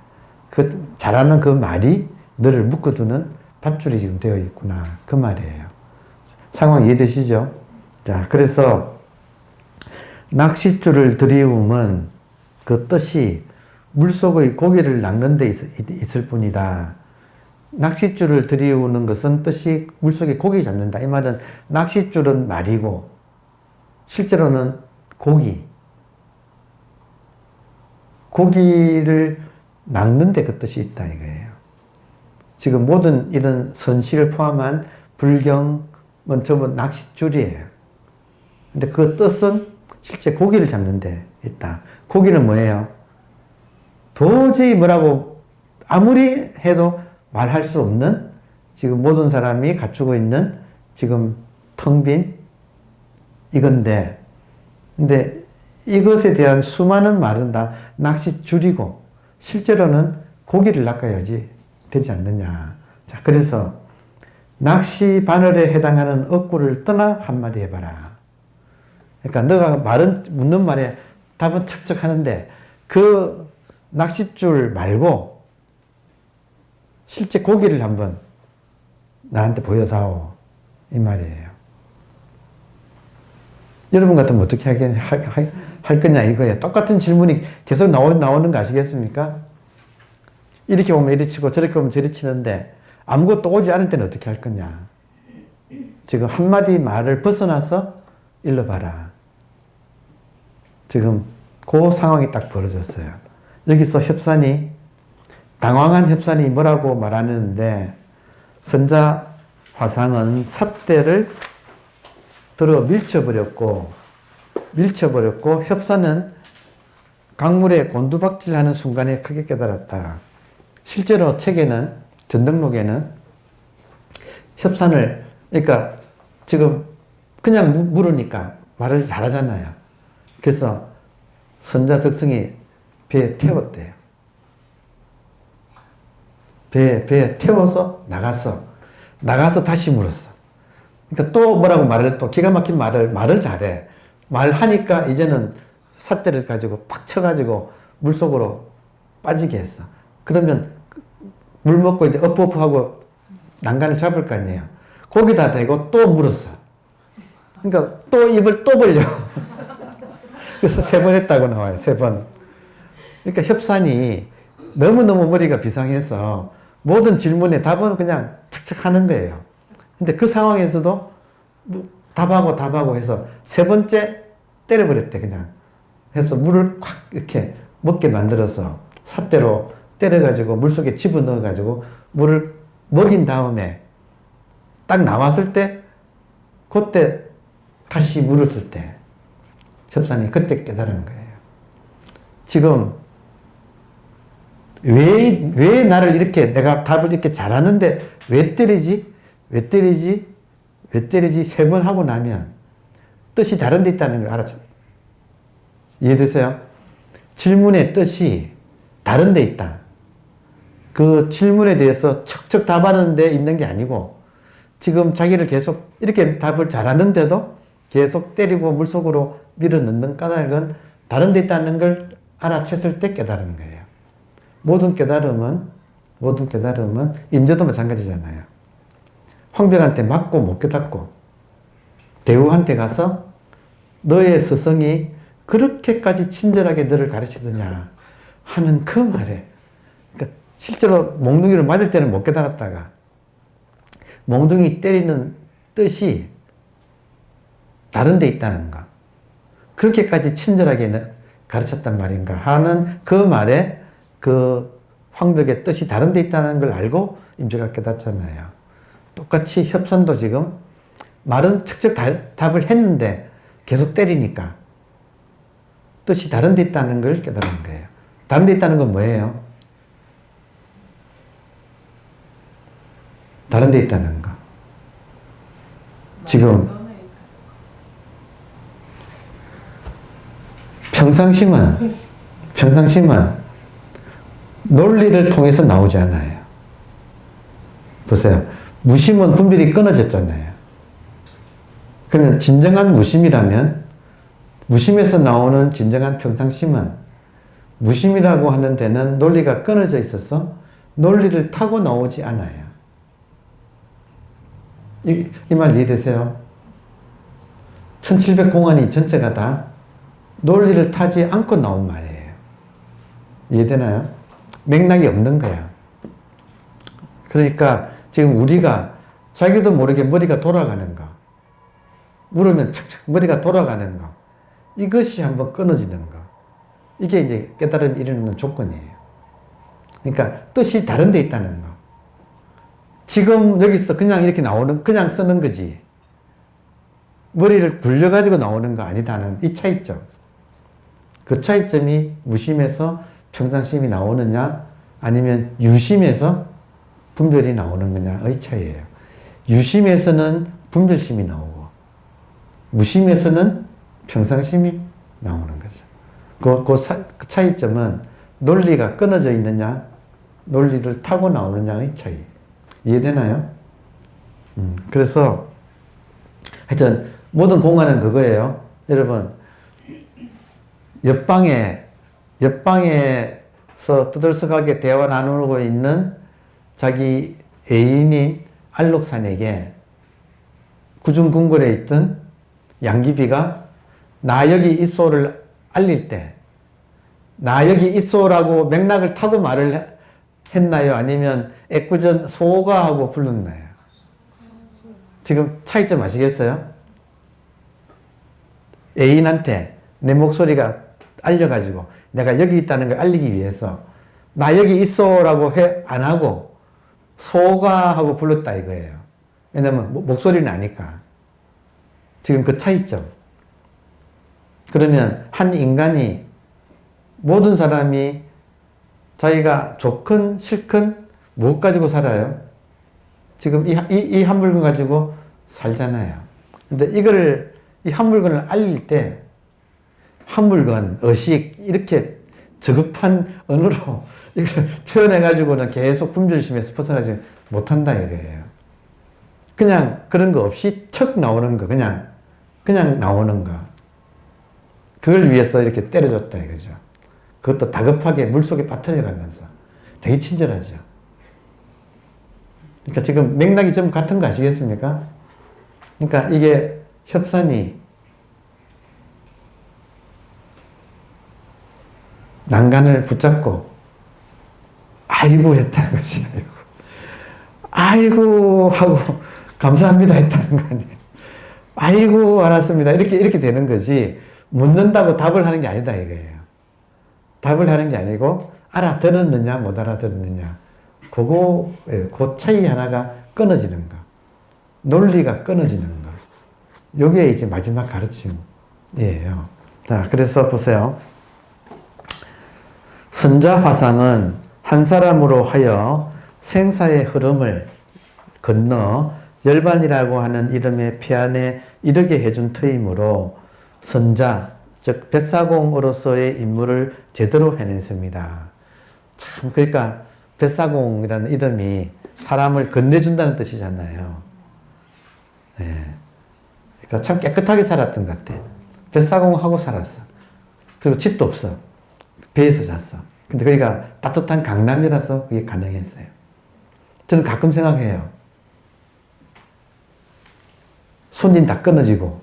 그 잘하는 그 말이 너를 묶어두는 밧줄이 지금 되어 있구나 그 말이에요. 상황 이해되시죠? 자, 그래서 낚싯줄을 들이움은 그 뜻이 물속의 고기를 낚는 데 있을 뿐이다. 낚싯줄을 들이우는 것은 뜻이 물속에 고기 잡는다. 이 말은 낚싯줄은 말이고 실제로는 고기를 낚는 데 그 뜻이 있다 이거예요. 지금 모든 이런 선시를 포함한 불경은 전부 낚싯줄이에요. 근데 그 뜻은 실제 고기를 잡는 데 있다. 고기는 뭐예요? 도저히 뭐라고 아무리 해도 말할 수 없는 지금 모든 사람이 갖추고 있는 지금 텅 빈 이건데, 근데 이것에 대한 수많은 말은 다 낚싯줄이고 실제로는 고기를 낚아야지 되지 않느냐. 자, 그래서 낚시 바늘에 해당하는 억구를 떠나 한마디 해봐라. 그러니까 너가 말은 묻는 말에 답은 척척 하는데 그 낚싯줄 말고 실제 고기를 한번 나한테 보여다오 이 말이에요. 여러분 같으면 어떻게 할 거냐 이거예요. 똑같은 질문이 계속 나오는 거 아시겠습니까? 이렇게 오면 이리 치고 저렇게 오면 저리 치는데 아무것도 오지 않을 때는 어떻게 할 거냐. 지금 한마디 말을 벗어나서 일러봐라. 지금 그 상황이 딱 벌어졌어요. 여기서 협산이 당황한 협산이 뭐라고 말하는데 선자 화상은 삿대를 들어 밀쳐버렸고 협산은 강물에 곤두박질하는 순간에 크게 깨달았다. 실제로 책에는 전등록에는 협산을 그러니까 지금 그냥 물으니까 말을 잘하잖아요. 그래서 선자 덕성이 배에 태웠대요. 배에 태워서 나가서 다시 물었어. 그러니까 또 뭐라고 말을 또 기가 막힌 말을 잘해. 말하니까 이제는 삿대를 가지고 팍 쳐가지고 물속으로 빠지게 했어. 그러면 물 먹고 이제 어프어프하고 난간을 잡을 거 아니에요. 거기다 대고 또 물었어. 그러니까 또 입을 또 벌려. 그래서 3번 했다고 나와요. 3번. 그러니까 협산이 너무너무 머리가 비상해서 모든 질문에 답은 그냥 척척 하는 거예요. 근데 그 상황에서도 답하고 해서 3번째 때려버렸대, 그냥. 해서 물을 콱 이렇게 먹게 만들어서 삿대로 때려가지고 물속에 집어넣어가지고 물을 먹인 다음에 딱 나왔을 때 그때 다시 물었을 때 협산이 그때 깨달은 거예요. 지금 왜 나를 이렇게 내가 답을 이렇게 잘하는데 왜 때리지? 3번 하고 나면 뜻이 다른 데 있다는 걸 알았죠. 이해되세요? 질문의 뜻이 다른 데 있다. 그 질문에 대해서 척척 답하는 데 있는 게 아니고 지금 자기를 계속 이렇게 답을 잘하는데도 계속 때리고 물속으로 밀어넣는 까닭은 다른 데 있다는 걸 알아챘을 때 깨달은 거예요. 모든 깨달음은 임재도 마찬가지잖아요. 황벽한테 맞고 못 깨닫고 대우한테 가서 너의 스승이 그렇게까지 친절하게 너를 가르치더냐 하는 그 말에, 그러니까 실제로 몽둥이를 맞을 때는 못 깨달았다가 몽둥이 때리는 뜻이 다른 데 있다는 거, 그렇게까지 친절하게 가르쳤단 말인가 하는 그 말에 그 황벽의 뜻이 다른 데 있다는 걸 알고 임재가 깨닫잖아요. 똑같이 협선도 지금 말은 척척 답을 했는데 계속 때리니까 뜻이 다른 데 있다는 걸 깨달은 거예요. 다른 데 있다는 건 뭐예요? 다른 데 있다는 거. 지금 평상심은 논리를 통해서 나오지 않아요. 보세요. 무심은 분별이 끊어졌잖아요. 그러면 진정한 무심이라면, 무심에서 나오는 진정한 평상심은 무심이라고 하는 데는 논리가 끊어져 있어서 논리를 타고 나오지 않아요. 이 말 이해되세요? 1700공안이 전체가 다 논리를 타지 않고 나온 말이에요. 이해되나요? 맥락이 없는 거야. 그러니까 지금 우리가 자기도 모르게 머리가 돌아가는 거, 물으면 척척 머리가 돌아가는 거, 이것이 한번 끊어지는 거, 이게 이제 깨달음이 이르는 조건이에요. 그러니까 뜻이 다른 데 있다는 거. 지금 여기서 그냥 이렇게 나오는, 그냥 쓰는 거지 머리를 굴려가지고 나오는 거 아니다는 이 차이점. 그 차이점이 무심에서 평상심이 나오느냐 아니면 유심에서 분별이 나오는 거냐의 차이예요. 유심에서는 분별심이 나오고 무심에서는 평상심이 나오는 거죠. 그 차이점은 논리가 끊어져 있느냐 논리를 타고 나오느냐의 차이. 이해되나요? 그래서 하여튼 모든 공간은 그거예요. 여러분, 옆방에서 떠들썩하게 대화 나누고 있는 자기 애인인 안록산에게 구중궁궐에 있던 양귀비가 나 여기 있소를 알릴 때, 나 여기 있소라고 맥락을 타고 말을 했나요? 아니면 애꿎은 소가 하고 불렀나요? 지금 차이점 아시겠어요? 애인한테 내 목소리가 알려가지고 내가 여기 있다는 걸 알리기 위해서 나 여기 있어라고 안 하고 소가 하고 불렀다 이거예요. 왜냐면 목소리는 아니까. 지금 그 차이점. 그러면 한 인간이, 모든 사람이 자기가 좋건 싫건 무엇 가지고 살아요? 지금 이 한 물건 가지고 살잖아요. 근데 이 한 물건을 알릴 때 한 물건, 의식, 이렇게 저급한 언어로 이걸 표현해가지고는 계속 분별심에서 벗어나지 못한다 이거예요. 그냥 그런 거 없이 척 나오는 거, 그냥 나오는 거. 그걸 위해서 이렇게 때려줬다 이거죠. 그것도 다급하게 물속에 빠뜨려 가면서 되게 친절하죠. 그러니까 지금 맥락이 좀 같은 거 아시겠습니까? 그러니까 이게 협산이 난간을 붙잡고 아이고 했다는 것이 아이고 하고 감사합니다 했다는 거 아니에요. 아이고 알았습니다 이렇게 되는 거지, 묻는다고 답을 하는 게 아니다 이거예요. 답을 하는 게 아니고 알아들었느냐 못 알아들었느냐, 그 차이 하나가 끊어지는 거, 논리가 끊어지는 거, 요게 이제 마지막 가르침이에요. 자, 그래서 보세요. 선자화상은 한 사람으로 하여 생사의 흐름을 건너 열반이라고 하는 이름의 피안에 이르게 해준 터이므로 선자, 즉 뱃사공으로서의 임무를 제대로 해냈습니다. 참, 그러니까 뱃사공이라는 이름이 사람을 건네준다는 뜻이잖아요. 네. 그러니까 참 깨끗하게 살았던 것 같아. 뱃사공하고 살았어. 그리고 집도 없어. 배에서 잤어. 근데 거기가 따뜻한 강남이라서 그게 가능했어요. 저는 가끔 생각해요. 손님 다 끊어지고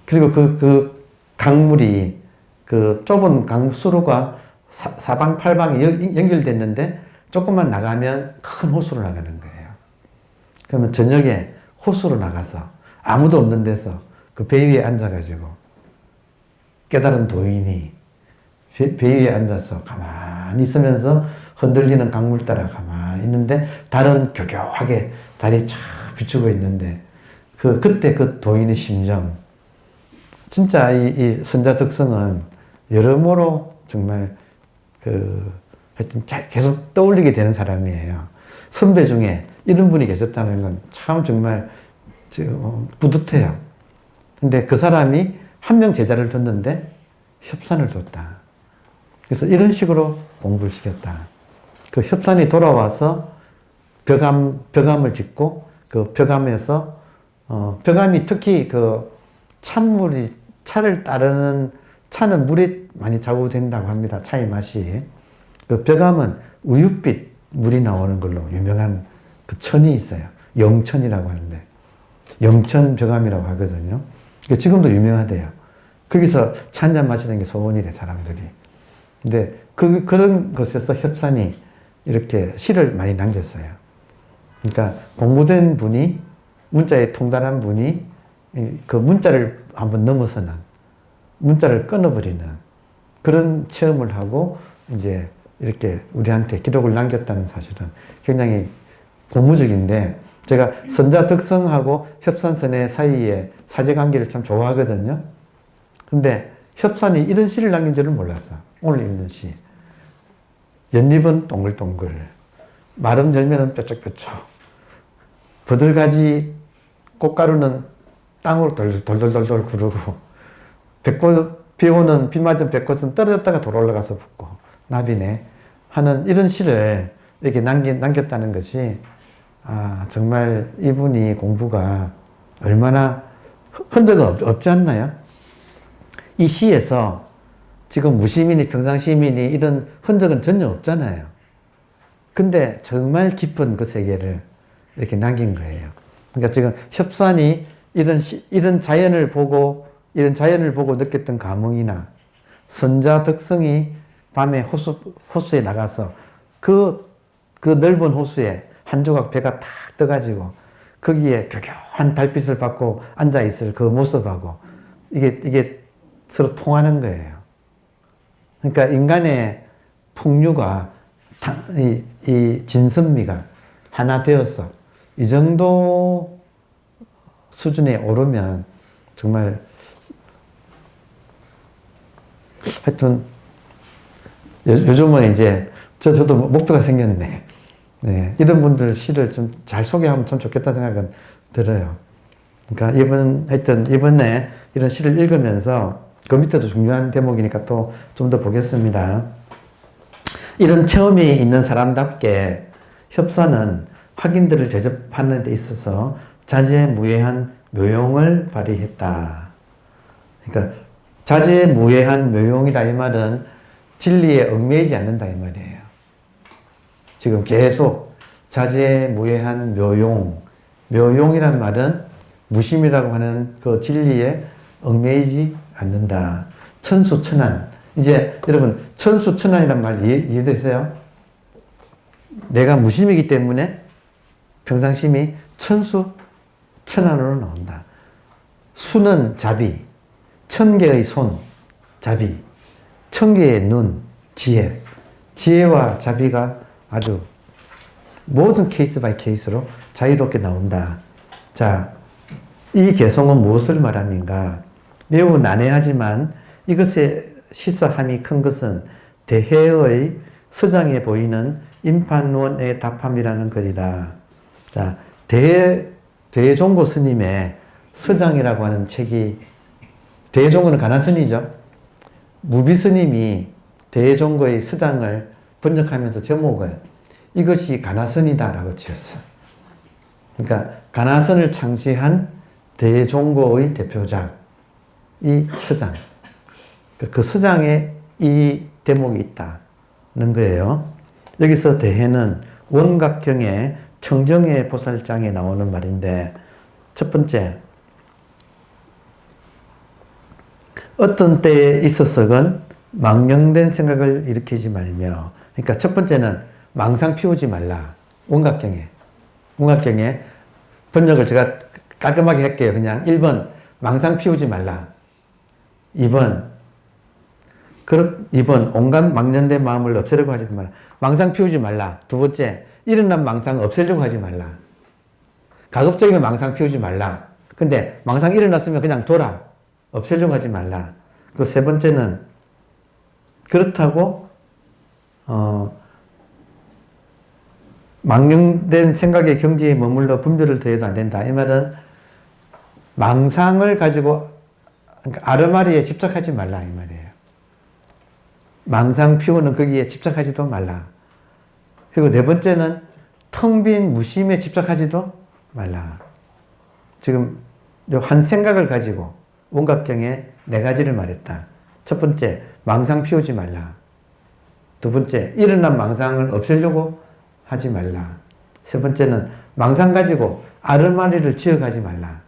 그리고 그 강물이 그 좁은 수로가 사방팔방에 연결됐는데 조금만 나가면 큰 호수로 나가는 거예요. 그러면 저녁에 호수로 나가서 아무도 없는 데서 그 배 위에 앉아가지고 깨달은 도인이 배 위에 앉아서 가만히 있으면서 흔들리는 강물 따라 가만히 있는데 달은 교교하게 달이 쫙 비추고 있는데 그때 그 도인의 심정, 진짜 이 선자 덕성은 여러모로 정말 하여튼 계속 떠올리게 되는 사람이에요. 선배 중에 이런 분이 계셨다는 건 참 정말 뿌듯해요. 근데 그 사람이 한 명 제자를 뒀는데 협산을 뒀다. 그래서 이런 식으로 공부를 시켰다. 그 협산이 돌아와서 벼감을 짓고 그 벼감에서 벼감이 특히 그 차를 따르는 차는 물이 많이 좌우된다고 합니다. 차의 맛이. 그 벼감은 우윳빛 물이 나오는 걸로 유명한 그 천이 있어요. 영천이라고 하는데 영천 벼감이라고 하거든요. 지금도 유명하대요. 거기서 차 한잔 마시는 게 소원이래, 사람들이. 근데 그런 곳에서 협산이 이렇게 시를 많이 남겼어요. 그러니까 공부된 분이, 문자에 통달한 분이 그 문자를 한번 넘어서는, 문자를 끊어버리는 그런 체험을 하고 이제 이렇게 우리한테 기록을 남겼다는 사실은 굉장히 고무적인데, 제가 선자 덕성하고 협산선의 사이에 사제관계를 참 좋아하거든요. 근데 협산이 이런 시를 남긴 줄은 몰랐어. 오늘 읽는 시. 연잎은 동글동글, 마름 열매는 뾰족뾰족, 버들가지 꽃가루는 땅으로 돌돌돌돌 구르고, 비 오는 비 맞은 벚꽃은 떨어졌다가 돌아 올라가서 붙고, 나비네 하는 이런 시를 이렇게 남겼다는 것이, 정말 이분이 공부가 얼마나 흔적은 없지 않나요? 이 시에서 지금 무시민이, 평상시민이 이런 흔적은 전혀 없잖아요. 근데 정말 깊은 그 세계를 이렇게 남긴 거예요. 그러니까 지금 협산이 이런 자연을 보고 느꼈던 감흥이나, 선자 덕성이 밤에 호수에 나가서 그 넓은 호수에 한 조각 배가 탁 떠가지고 거기에 교교한 달빛을 받고 앉아있을 그 모습하고 이게 서로 통하는 거예요. 그러니까 인간의 풍류가, 이 진선미가 하나 되어서 이 정도 수준에 오르면 정말 하여튼 요즘은 이제 저도 목표가 생겼네. 네, 이런 분들 시를 좀 잘 소개하면 참 좋겠다 생각은 들어요. 그러니까 하여튼 이번에 이런 시를 읽으면서 그 밑에도 중요한 대목이니까 또 좀 더 보겠습니다. 이런 체험이 있는 사람답게 협산은 확인들을 대접하는 데 있어서 자제무예한 묘용을 발휘했다. 그러니까 자제무예한 묘용이라 이 말은 진리에 얽매이지 않는다 이 말이에요. 지금 계속 자제무예한 묘용이란 말은 무심이라고 하는 그 진리에 얽매이지 않는다. 천수천안. 이제 여러분 천수천안이란 말 이해되세요? 내가 무심이기 때문에 평상심이 천수천안으로 나온다. 수는 자비, 천개의 손, 자비, 천개의 눈, 지혜. 지혜와 자비가 아주 모든 케이스 바이 케이스로 자유롭게 나온다. 자, 이 개성은 무엇을 말함인가? 매우 난해하지만 이것의 시사함이 큰 것은 대해의 서장에 보이는 임판원의 답함이라는 것이다. 자, 대종고 스님의 서장이라고 하는 책이, 대종고는 가나스님이죠. 무비 스님이 대종고의 서장을 번역하면서 제목을 이것이 가나선이다라고 지었어. 그러니까 가나선을 창시한 대종고의 대표작, 이 서장. 그 서장에 이 대목이 있다는 거예요. 여기서 대해는 원각경의 청정의 보살장에 나오는 말인데, 첫 번째, 어떤 때에 있어서건 망령된 생각을 일으키지 말며, 그러니까 첫 번째는 망상 피우지 말라. 원각경에 번역을 제가 깔끔하게 할게요. 그냥 1번 망상 피우지 말라. 2번 온갖 망령된 마음을 없애려고 하지 말라. 망상 피우지 말라. 두 번째, 일어난 망상 없애려고 하지 말라. 가급적이면 망상 피우지 말라. 근데 망상 일어났으면 그냥 둬라. 없애려고 하지 말라. 그 세 번째는 그렇다고 망령된 생각의 경지에 머물러 분별을 더해도 안 된다. 이 말은 망상을 가지고 그러니까 아르마리에 집착하지 말라 이 말이에요. 망상 피우는 거기에 집착하지도 말라. 그리고 네 번째는 텅 빈 무심에 집착하지도 말라. 지금 한 생각을 가지고 원각경에 네 가지를 말했다. 첫 번째, 망상 피우지 말라. 두 번째, 일어난 망상을 없애려고 하지 말라. 세 번째는 망상 가지고 아르마리를 지어가지 말라.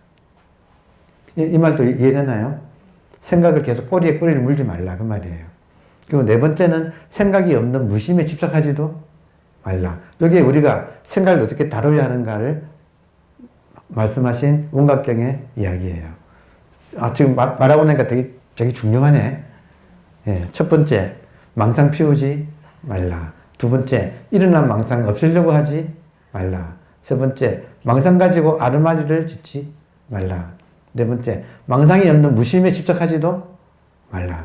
이 말도 이해되나요? 생각을 계속 꼬리에 꼬리를 물지 말라 그 말이에요. 그리고 네 번째는 생각이 없는 무심에 집착하지도 말라. 여기에 우리가 생각을 어떻게 다뤄야 하는가를 말씀하신 원각경의 이야기예요. 지금 말하고 나니까 되게 중요하네. 예, 첫 번째, 망상 피우지 말라. 두 번째, 일어난 망상 없애려고 하지 말라. 세 번째, 망상 가지고 아르마리를 짓지 말라. 네 번째, 망상이 없는 무심에 집착하지도 말라.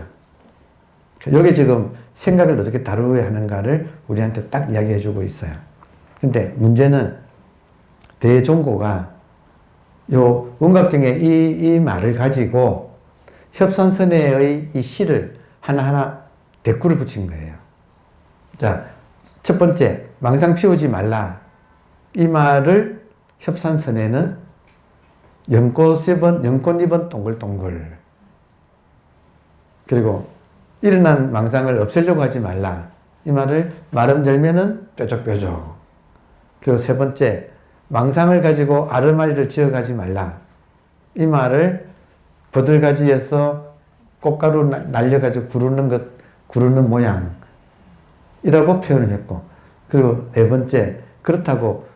여기 지금 생각을 어떻게 다루어야 하는가를 우리한테 딱 이야기해 주고 있어요. 근데 문제는 대종고가 요 원각경의 이 말을 가지고 협산선회의 이 시를 하나하나 대꾸를 붙인 거예요. 자, 첫 번째, 망상 피우지 말라. 이 말을 협산선회는 연꽃 2번 동글동글. 그리고 일어난 망상을 없애려고 하지 말라. 이 말을 말음 열면은 뾰족뾰족. 그리고 세 번째, 망상을 가지고 아르마리를 지어가지 말라. 이 말을 버들가지에서 꽃가루 날려가지고 구르는 모양이라고 표현을 했고, 그리고 네 번째, 그렇다고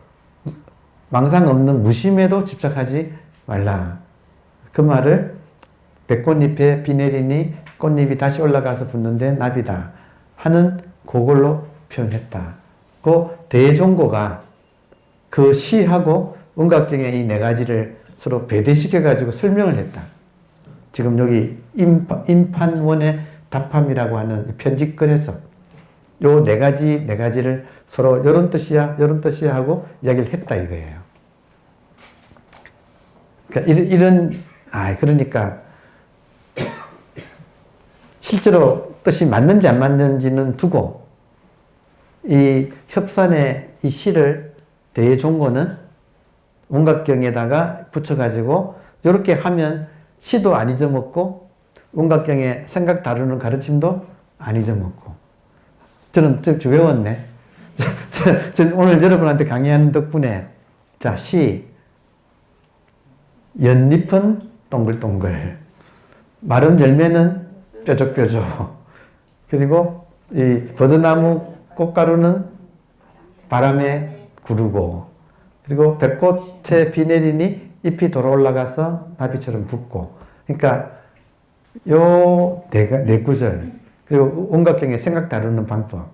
망상 없는 무심에도 집착하지 말라. 그 말을 백꽃잎에 비 내리니 꽃잎이 다시 올라가서 붙는데 나비다 하는 그걸로 표현했다. 그 대종고가 그 시하고 원각경의 이 네 가지를 서로 배대시켜가지고 설명을 했다. 지금 여기 임판원의 답함이라고 하는 편집글에서 요 네 가지를 서로 요런 뜻이야 하고 이야기를 했다 이거예요. 그러니까 실제로 뜻이 맞는지 안 맞는지는 두고 이 협산의 이 시를 대종고는 원각경에다가 붙여가지고 이렇게 하면 시도 안 잊어먹고 원각경의 생각 다루는 가르침도 안 잊어먹고. 저는 외웠네. 저는 오늘 여러분한테 강의하는 덕분에 자, 시 연잎은 동글동글, 마른 열매는 뾰족뾰족, 그리고 이 버드나무 꽃가루는 바람에 구르고, 그리고 백꽃에 비 내리니 잎이 돌아 올라가서 나비처럼 붙고. 그러니까 요 네 구절, 그리고 원각경의 생각 다루는 방법.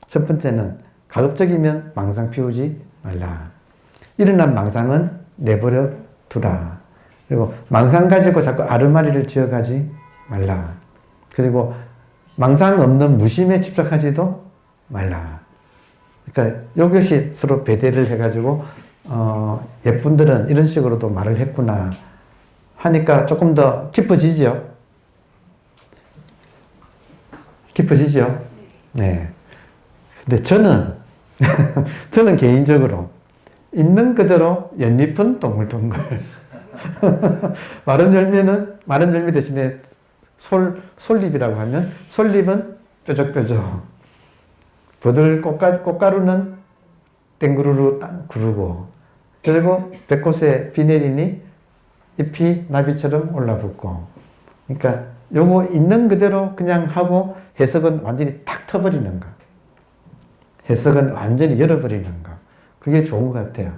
첫 번째는 가급적이면 망상 피우지 말라. 일어난 망상은 내버려 두라. 그리고 망상 가지고 자꾸 아르마리를 지어가지 말라. 그리고 망상 없는 무심에 집착하지도 말라. 그러니까 이것이 서로 배대를 해가지고 예쁜들은 이런 식으로도 말을 했구나 하니까 조금 더 깊어지죠. 깊어지죠. 네. 근데 저는 개인적으로 있는 그대로 연잎은 동글동글. 마른 열매 대신에 솔잎이라고 하면 솔잎은 뾰족뾰족. 버들 꽃가루는 땡구르르 구르고, 그리고 백꽃에 비 내리니 잎이 나비처럼 올라붙고. 그러니까 요거 있는 그대로 그냥 하고 해석은 완전히 탁 터버리는 거. 해석은 완전히 열어버리는 거. 그게 좋은 것 같아요.